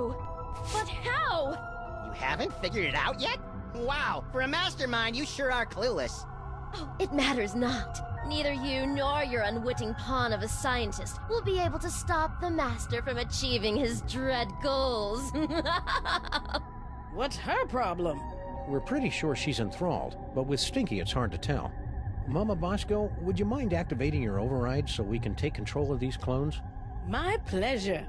haven't figured it out yet? Wow, for a mastermind, you sure are clueless. Oh, it matters not. Neither you nor your unwitting pawn of a scientist will be able to stop the Master from achieving his dread goals. What's her problem? We're pretty sure she's enthralled, but with Stinky it's hard to tell. Mama Bosco, would you mind activating your override so we can take control of these clones? My pleasure.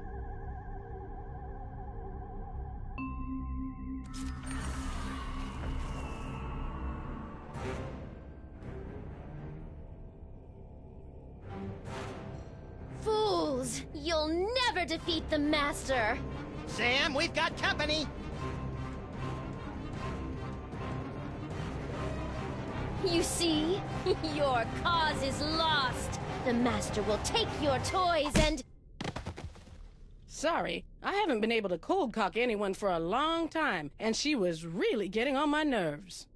Fools! You'll never defeat the Master! Sam, we've got company! You see? Your cause is lost! The Master will take your toys and... Sorry, I haven't been able to cold cock anyone for a long time, and she was really getting on my nerves.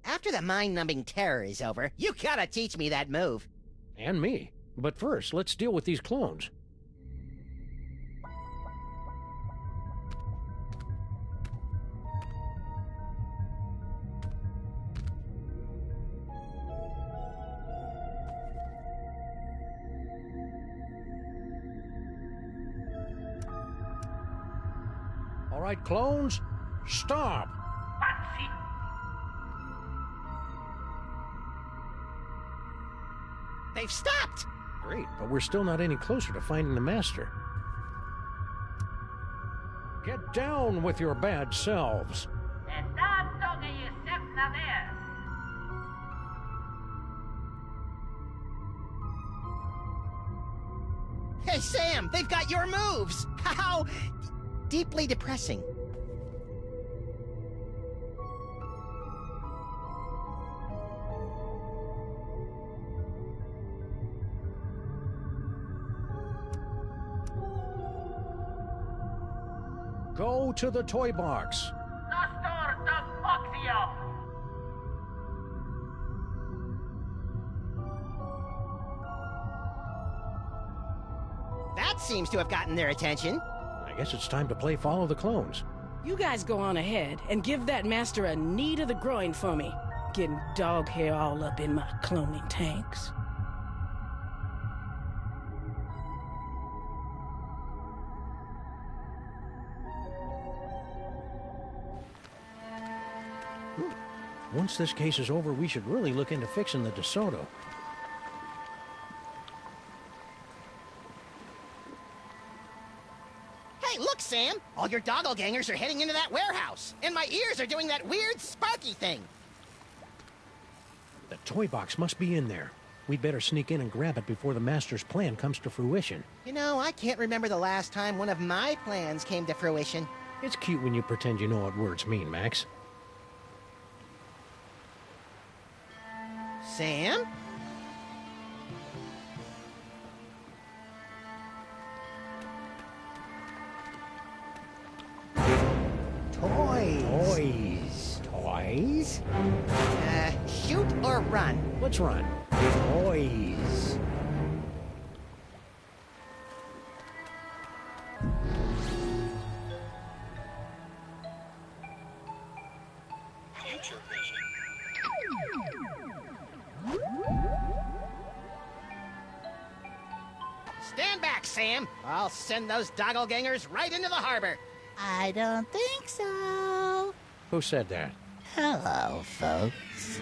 After the mind-numbing terror is over, you gotta teach me that move. And me. But first, let's deal with these clones. All right, clones, stop! They've stopped! Great, but we're still not any closer to finding the Master. Get down with your bad selves! Hey, Sam, they've got your moves! How deeply depressing. Go to the toy box. That seems to have gotten their attention. I guess it's time to play Follow the Clones. You guys go on ahead and give that Master a knee to the groin for me. Getting dog hair all up in my cloning tanks. Once this case is over, we should really look into fixing the DeSoto. Hey, look, Sam! All your doppelgangers are heading into that warehouse, and my ears are doing that weird sparky thing. The toy box must be in there. We'd better sneak in and grab it before the Master's plan comes to fruition. You know, I can't remember the last time one of my plans came to fruition. It's cute when you pretend you know what words mean, Max. Sam? Toys. Toys? Shoot or run? Let's run. Toys. Future vision. Stand back, Sam. I'll send those doppelgangers right into the harbor. I don't think so. Who said that? Hello, folks.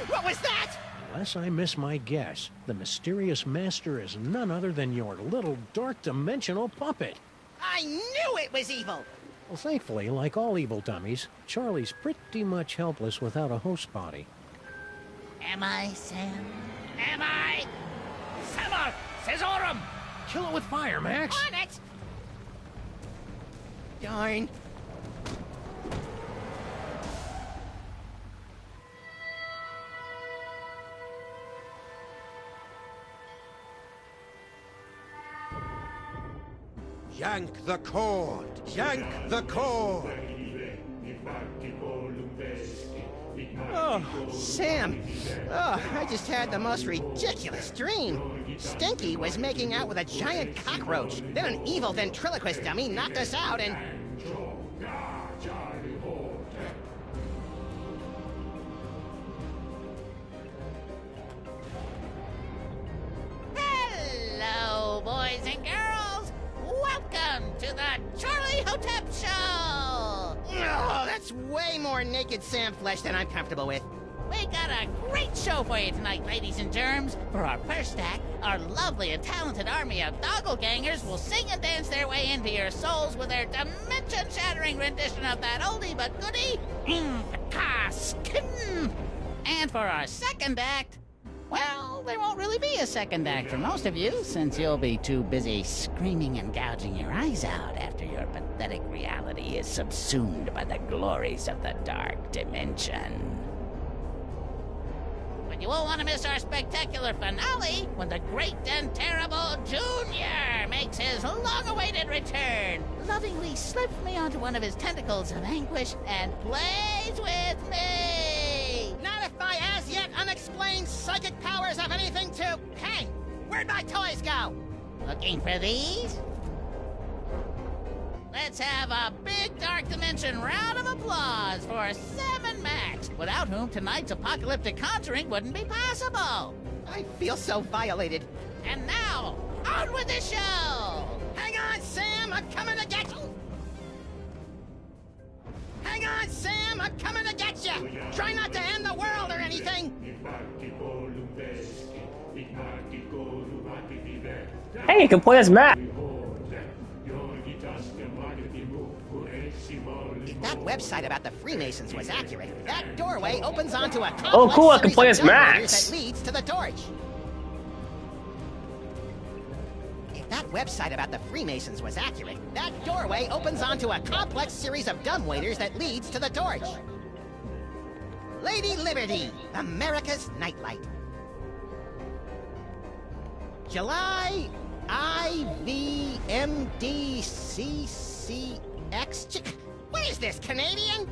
What was that? Unless I miss my guess, the mysterious Master is none other than your little dark dimensional puppet. I knew it was evil. Well, thankfully, like all evil dummies, Charlie's pretty much helpless without a host body. Am I, Sam? Am I? Samar! Cesarum! Kill it with fire, Max! On it! Darn. Yank the cord! Yank the cord! Oh, Sam. Oh, I just had the most ridiculous dream. Stinky was making out with a giant cockroach. Then an evil ventriloquist dummy knocked us out and... Hello, boys and girls. Welcome to the Charlie Hotep Show. Oh, that's way more naked Sam flesh than I'm comfortable with. We got a great show for you tonight, ladies and germs. For our first act, our lovely and talented army of doppelgangers will sing and dance their way into your souls with their dimension-shattering rendition of that oldie but goodie, Skin. And for our second act, well, there won't really be a second act for most of you, since you'll be too busy screaming and gouging your eyes out after your pathetic reality is subsumed by the glories of the dark dimension. But you won't want to miss our spectacular finale when the great and terrible Junior makes his long-awaited return, lovingly slips me onto one of his tentacles of anguish and plays with me! Not if my as-yet unexplained psychic powers have anything to... Hey, where'd my toys go? Looking for these? Let's have a big Dark Dimension round of applause for Sam and Max, without whom tonight's apocalyptic conjuring wouldn't be possible. I feel so violated. And now, on with the show! Hang on, Sam, I'm coming to get you! Hang on, Sam, I'm coming to get you! Try not to end the world or anything! Hey, you can play as Matt. If that website about the Freemasons was accurate, that doorway opens onto a complex Oh, cool, I can series play of as dumbwaiters Max. that leads to the torch. If that website about the Freemasons was accurate, that doorway opens onto a complex series of dumbwaiters that leads to the torch. Lady Liberty, America's nightlight. July IVMDCCX. What is this, Canadian?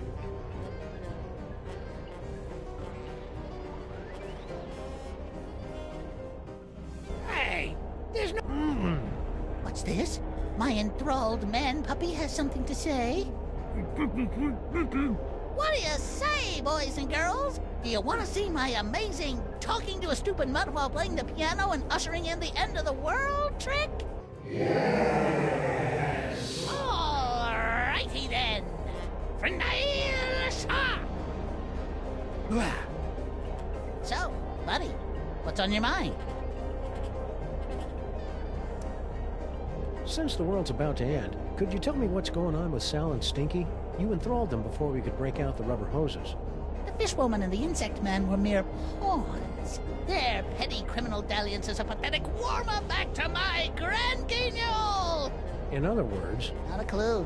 Hey, there's no... What's this? My enthralled man puppy has something to say? What do you say, boys and girls? Do you want to see my amazing talking to a stupid mutt while playing the piano and ushering in the end of the world trick? Yes! Alrighty then. So, buddy, what's on your mind? Since the world's about to end, could you tell me what's going on with Sal and Stinky? You enthralled them before we could break out the rubber hoses. The fishwoman and the insect man were mere pawns. Their petty criminal dalliance is a pathetic warm-up back to my grand guignol! In other words... Not a clue.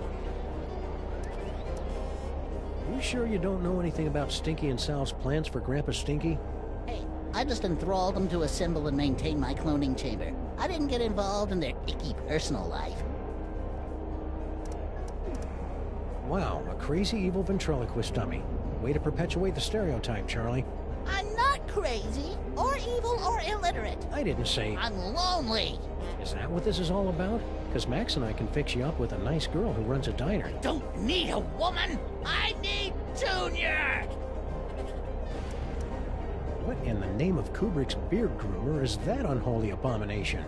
You sure you don't know anything about Stinky and Sal's plans for Grandpa Stinky? Hey, I just enthralled them to assemble and maintain my cloning chamber. I didn't get involved in their icky personal life. Wow, a crazy evil ventriloquist dummy. Way to perpetuate the stereotype, Charlie. I'm not crazy, or evil, or illiterate. I didn't say... I'm lonely. Is that what this is all about? Because Max and I can fix you up with a nice girl who runs a diner. Don't need a woman. I need Junior. What in the name of Kubrick's beard groomer is that unholy abomination?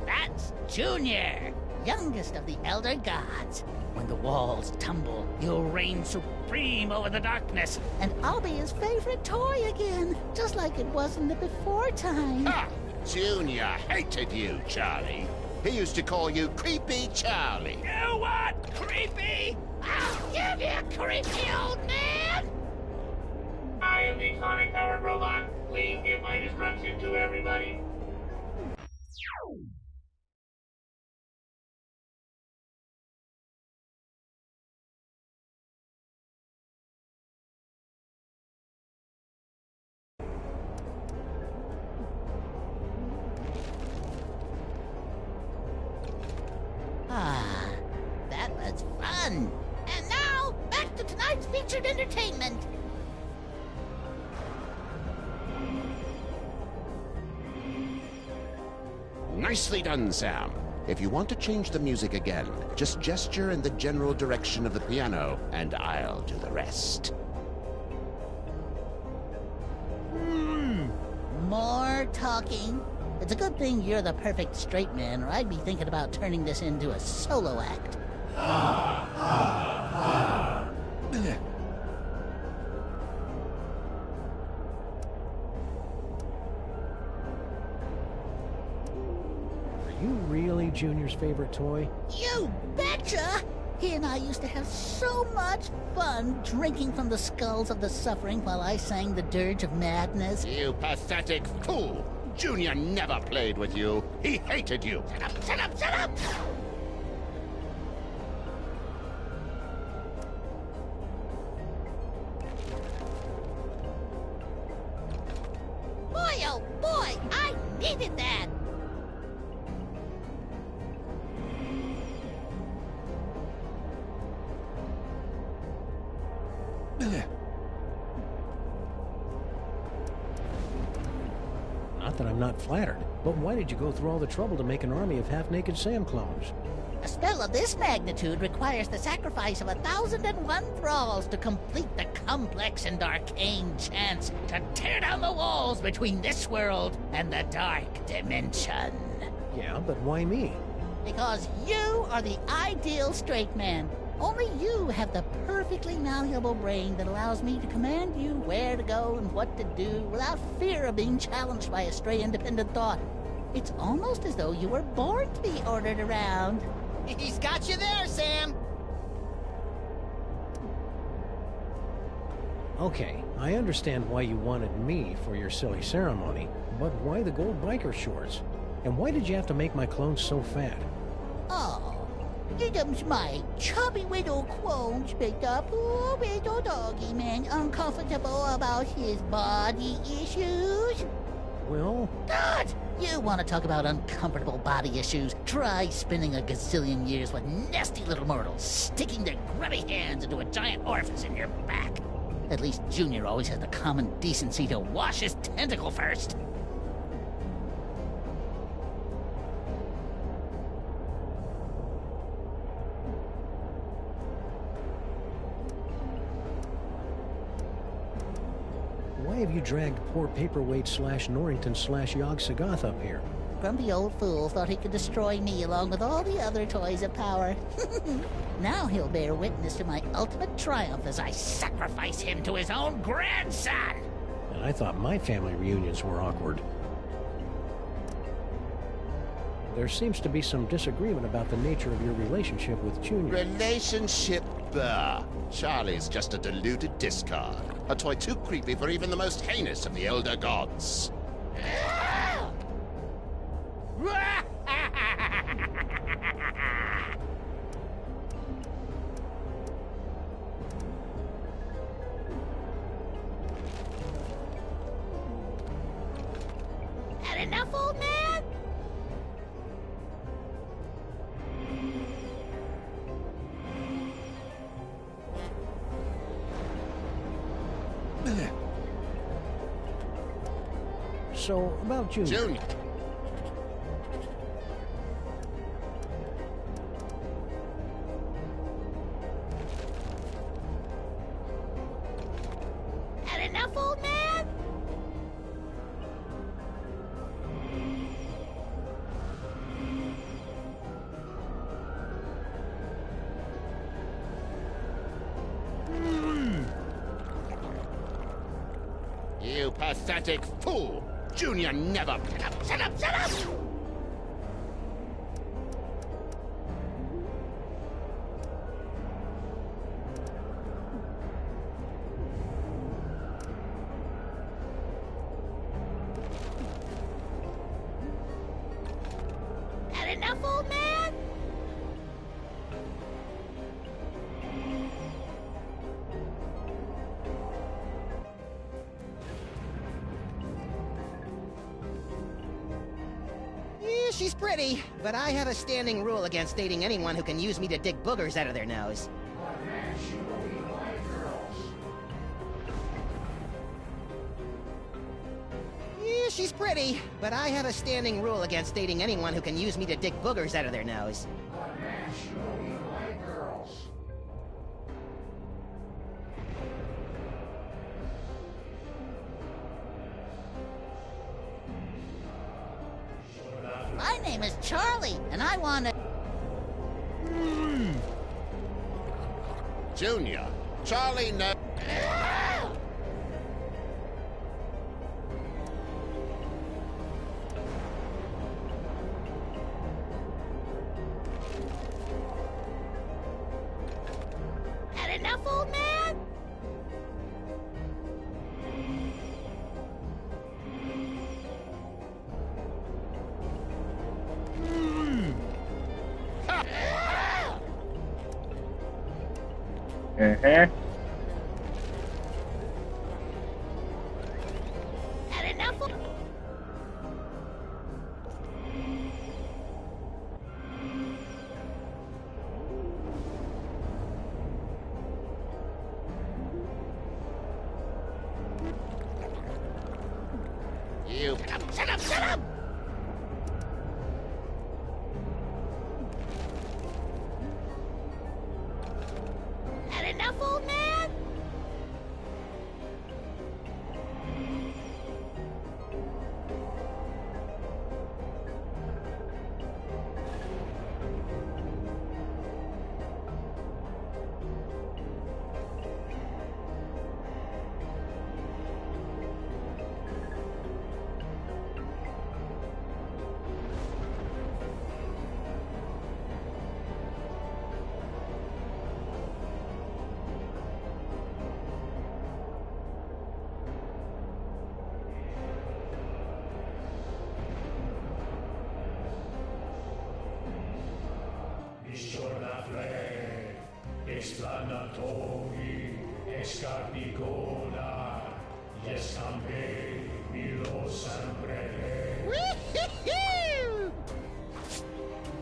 That's Junior, youngest of the Elder Gods. When the walls tumble, you'll reign supreme over the darkness, and I'll be his favorite toy again, just like it was in the before time. Ha! Junior hated you, Charlie. He used to call you Creepy Charlie. You what? Creepy? I'll give you, creepy old man! I am the sonic-powered robot. Please give my instruction to everybody. Ah, that was fun. And now, back to tonight's featured entertainment. Nicely done, Sam. If you want to change the music again, just gesture in the general direction of the piano, and I'll do the rest. More talking. It's a good thing you're the perfect straight man, or I'd be thinking about turning this into a solo act. Are you really Junior's favorite toy? You betcha! He and I used to have so much fun drinking from the skulls of the suffering while I sang the Dirge of Madness. You pathetic fool! Junior never played with you. He hated you. Shut up, shut up, shut up! Boy, oh boy, I needed that! Not that I'm not flattered, but why did you go through all the trouble to make an army of half-naked Sam clones? A spell of this magnitude requires the sacrifice of 1,001 thralls to complete the complex and arcane chants to tear down the walls between this world and the dark dimension. Yeah, but why me? Because you are the ideal straight man. Only you have the perfectly malleable brain that allows me to command you where to go and what to do without fear of being challenged by a stray independent thought. It's almost as though you were born to be ordered around. He's got you there, Sam! Okay, I understand why you wanted me for your silly ceremony, but why the gold biker shorts? And why did you have to make my clones so fat? Oh, Diddums my chubby little clones picked up poor little doggy man uncomfortable about his body issues. Well... God! You want to talk about uncomfortable body issues? Try spending a gazillion years with nasty little mortals, sticking their grubby hands into a giant orifice in your back. At least Junior always has the common decency to wash his tentacle first. Why have you dragged poor Paperweight / Norrington / Yog Sagoth up here? Grumpy old fool thought he could destroy me along with all the other toys of power. Now he'll bear witness to my ultimate triumph as I sacrifice him to his own grandson! And I thought my family reunions were awkward. There seems to be some disagreement about the nature of your relationship with Junior. Relationship, bah. Charlie's just a deluded discard. A toy too creepy for even the most heinous of the elder gods. Had enough, old man? So, about Junior. Junior. Had enough, old man? You pathetic fool! Junior never... Shut up, shut up, shut up! Had enough, old man? Yeah, she's pretty, but I have a standing rule against dating anyone who can use me to dig boogers out of their nose. Yeah, she's pretty, but I have a standing rule against dating anyone who can use me to dig boogers out of their nose. My name is Charlie, and I want to... Junior, Charlie, no. Had enough, old man? Uh-huh. Had enough, old... You... Shut up, shut up! Had enough, old man? Esplanatori, escarpicona, yestambe, milo sangrere. Woo-hoo-hoo!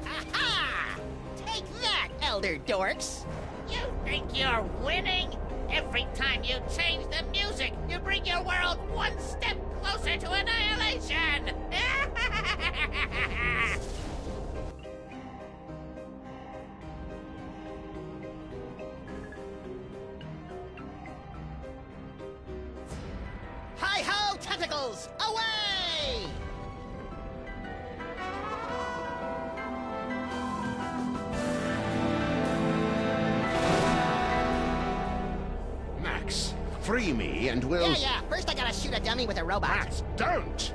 Aha! Take that, elder dorks! You think you're winning? Every time you change the music, you bring your world one step closer to annihilation! Hi-ho, tentacles! Away! Max, free me and we'll... Yeah. First I gotta shoot a dummy with a robot. Max, don't!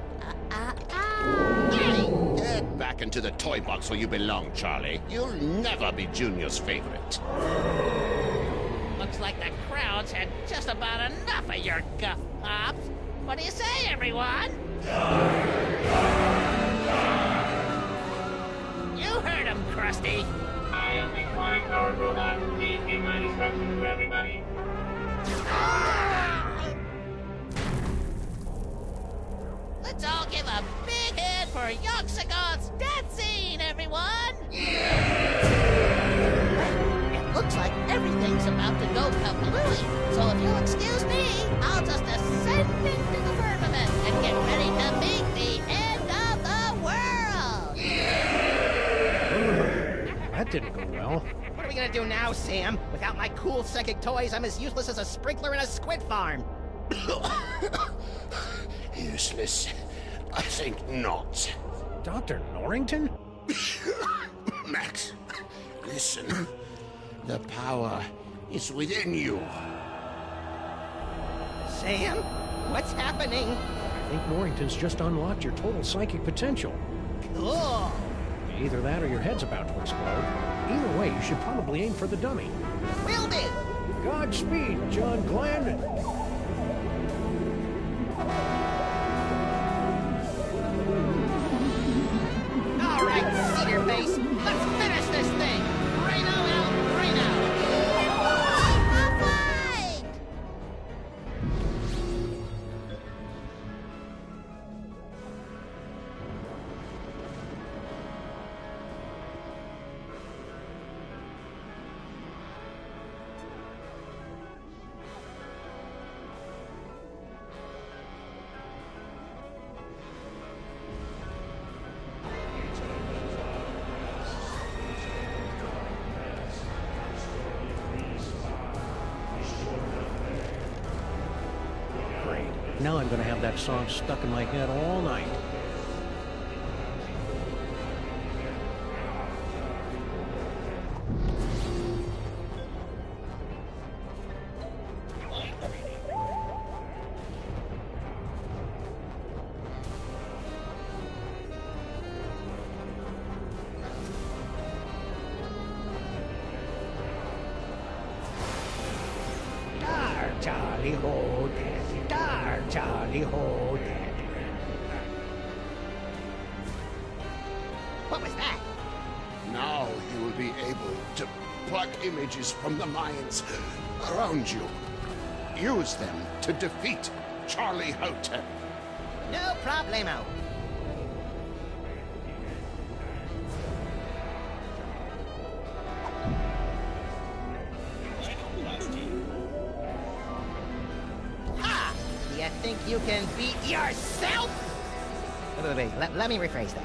Yay! Get back into the toy box where you belong, Charlie. You'll never be Junior's favorite. Looks like the crowd's had just about enough of your guff pops. What do you say, everyone? You heard him, Krusty. I am the chronic-powered robot. Please give my instructions to everybody. Let's all give a big hand for Yoxagon's death scene, everyone! It looks like everything's about to go kablooey, so if you'll excuse me, I'll just ascend into the firmament and get ready to meet the end of the world! That didn't go well. What are we gonna do now, Sam? Without my cool psychic toys, I'm as useless as a sprinkler in a squid farm. Useless? I think not. Dr. Norrington? Max, listen. The power is within you. Sam, what's happening? I think Norrington's just unlocked your total psychic potential. Cool. Either that or your head's about to explode. Either way, you should probably aim for the dummy. Will do. Godspeed, John Glenn. All right, cedar face, let's finish this thing. Reno out, Reno. Now I'm going to have that song stuck in my head all night. Charlie, hold Daddy. Dar, Charlie, hold Daddy. What was that? Now you will be able to pluck images from the minds around you. Use them to defeat Charlie Hotep. No problemo. Ha! You think you can beat yourself? Wait, let me rephrase that.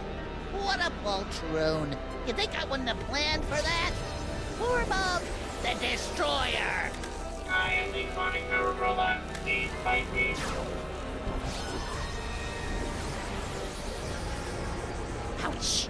What a poltroon. You think I wouldn't have planned for that? Form of the Destroyer. I am the Sonic Powered Robot. Please fight me. Ouch!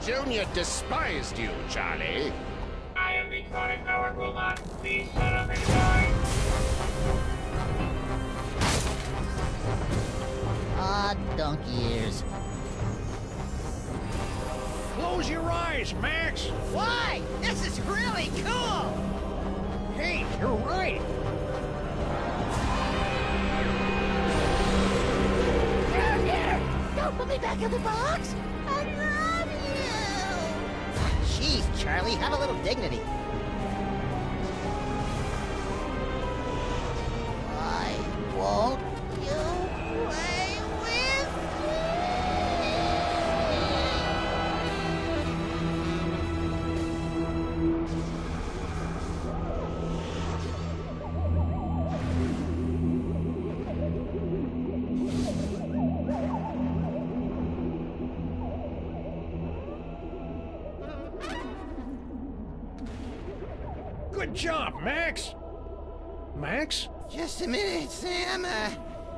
Junior despised you, Charlie. I am the Sonic Powered Robot. Please shut up and die. Ah, donkey ears. Close your eyes, Max. Why? This is really cool! Hey, you're right. Don't put me back in the box. I love you. Jeez, Charlie, have a little dignity. Why won't you play with Good job, Max. Max? Just a minute, Sam.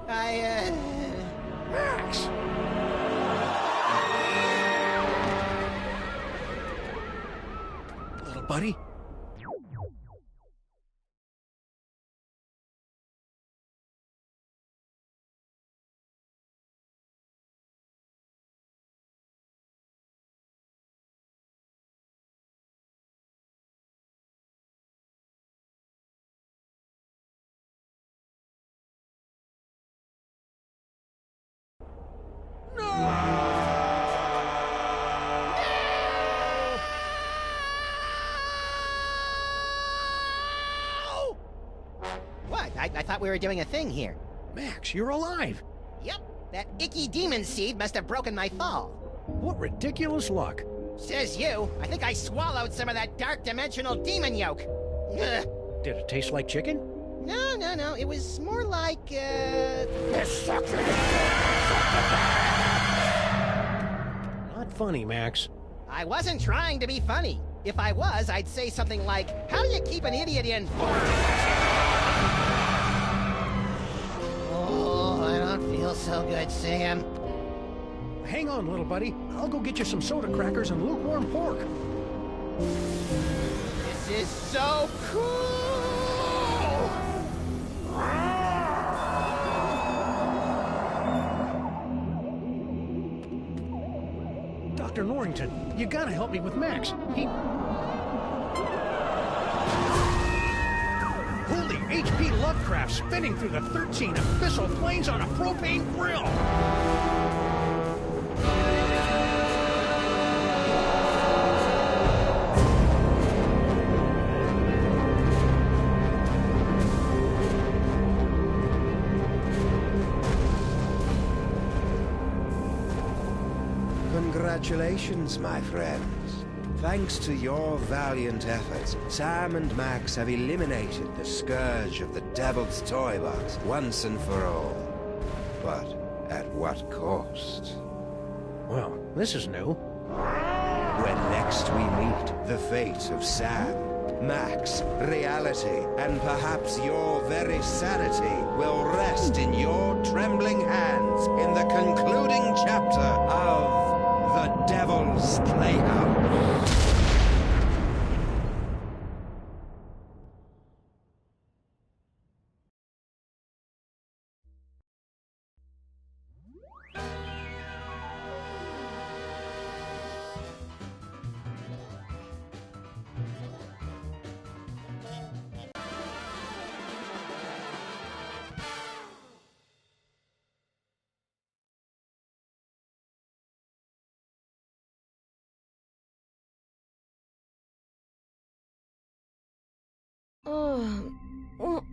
Max! Little buddy? What? I thought we were doing a thing here. Max, you're alive. Yep, that icky demon seed must have broken my fall. What ridiculous luck. Says you. I think I swallowed some of that dark dimensional demon yolk. Ugh. Did it taste like chicken? No. It was more like, Not funny, Max. I wasn't trying to be funny. If I was, I'd say something like, how do you keep an idiot in... Oh, I don't feel so good, Sam. Hang on, little buddy. I'll go get you some soda crackers and lukewarm pork. This is so cool! Dr. Norrington, you gotta help me with Max. Holy H.P. Lovecraft spinning through the 13 abyssal planes on a propane grill! Congratulations, my friends. Thanks to your valiant efforts, Sam and Max have eliminated the scourge of the Devil's Toy Box once and for all. But at what cost? Well, this is new. When next we meet, the fate of Sam, Max, reality, and perhaps your very sanity will rest in your trembling hands in the concluding chapter of The Devil's Playhouse.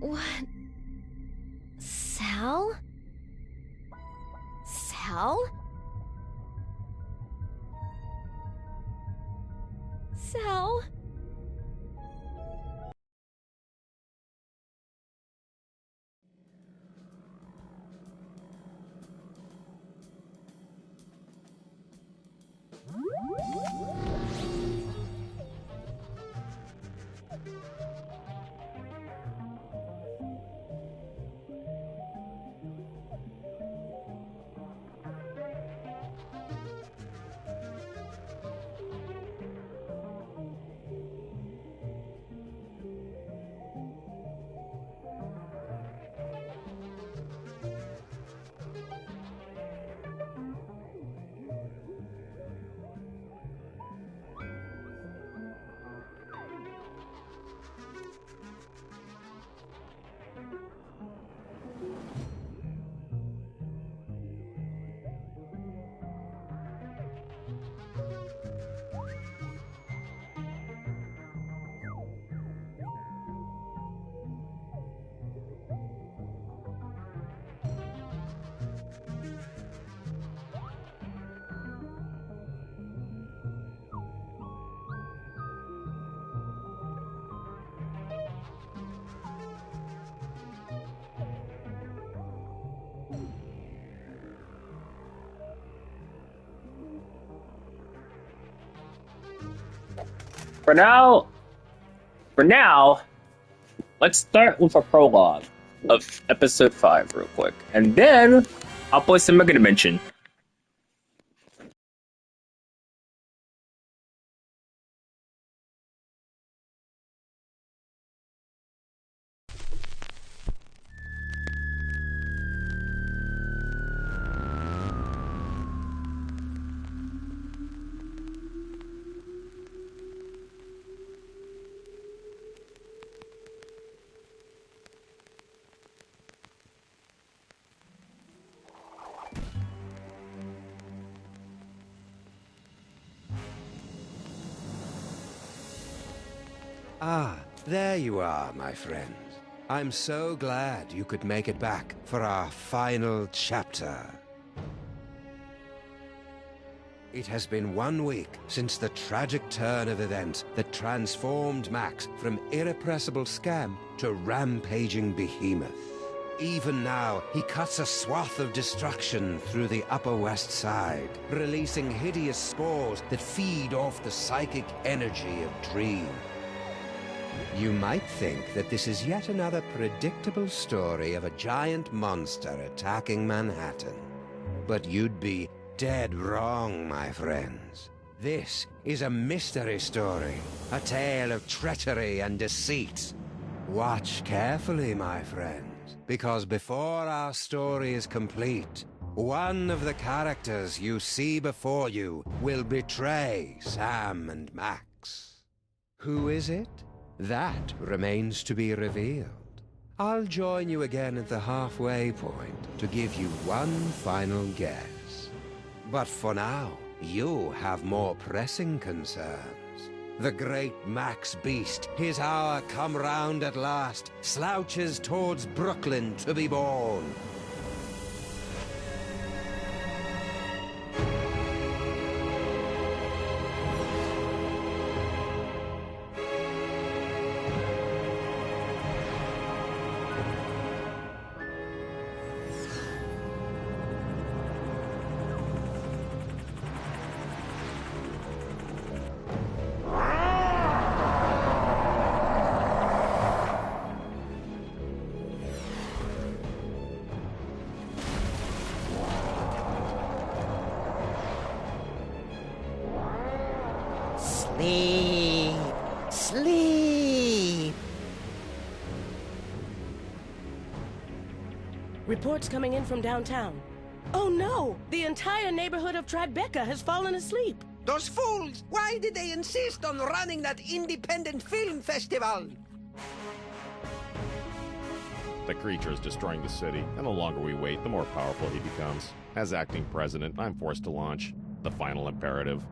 What? Sal? Sal? Sal? For now, let's start with a prologue of episode 5 real quick. And then, I'll play some Mega Dimension. Ah, there you are, my friend. I'm so glad you could make it back for our final chapter. It has been 1 week since the tragic turn of events that transformed Max from irrepressible scamp to rampaging behemoth. Even now, he cuts a swath of destruction through the Upper West Side, releasing hideous spores that feed off the psychic energy of Dream. You might think that this is yet another predictable story of a giant monster attacking Manhattan. But you'd be dead wrong, my friends. This is a mystery story, a tale of treachery and deceit. Watch carefully, my friends, because before our story is complete, one of the characters you see before you will betray Sam and Max. Who is it? That remains to be revealed. I'll join you again at the halfway point to give you one final guess. But for now, you have more pressing concerns. The great Max Beast, his hour come round at last, slouches towards Brooklyn to be born. Reports coming in from downtown. Oh no! The entire neighborhood of Tribeca has fallen asleep. Those fools! Why did they insist on running that independent film festival? The creature is destroying the city, and the longer we wait, the more powerful he becomes. As acting president, I'm forced to launch the final imperative.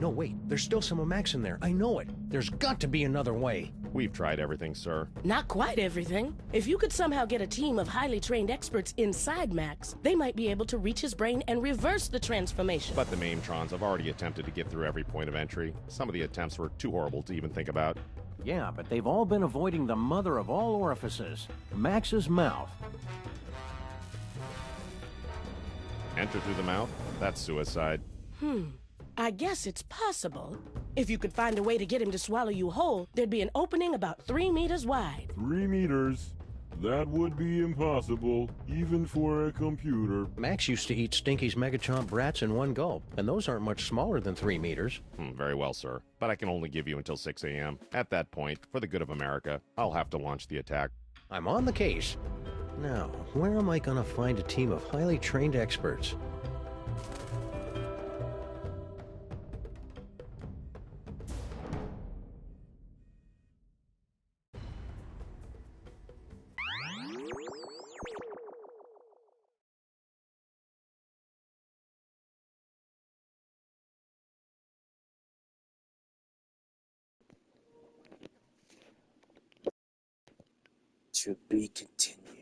No, wait. There's still some of Max in there. I know it. There's got to be another way. We've tried everything, sir. Not quite everything. If you could somehow get a team of highly trained experts inside Max, they might be able to reach his brain and reverse the transformation. But the Maimtrons have already attempted to get through every point of entry. Some of the attempts were too horrible to even think about. Yeah, but they've all been avoiding the mother of all orifices, Max's mouth. Enter through the mouth? That's suicide. I guess it's possible. If you could find a way to get him to swallow you whole, there'd be an opening about 3 meters wide. 3 meters? That would be impossible, even for a computer. Max used to eat Stinky's Megachomp brats in one gulp, and those aren't much smaller than 3 meters. Very well, sir. But I can only give you until 6 a.m. At that point, for the good of America, I'll have to launch the attack. I'm on the case. Now, where am I gonna find a team of highly trained experts? To be continued.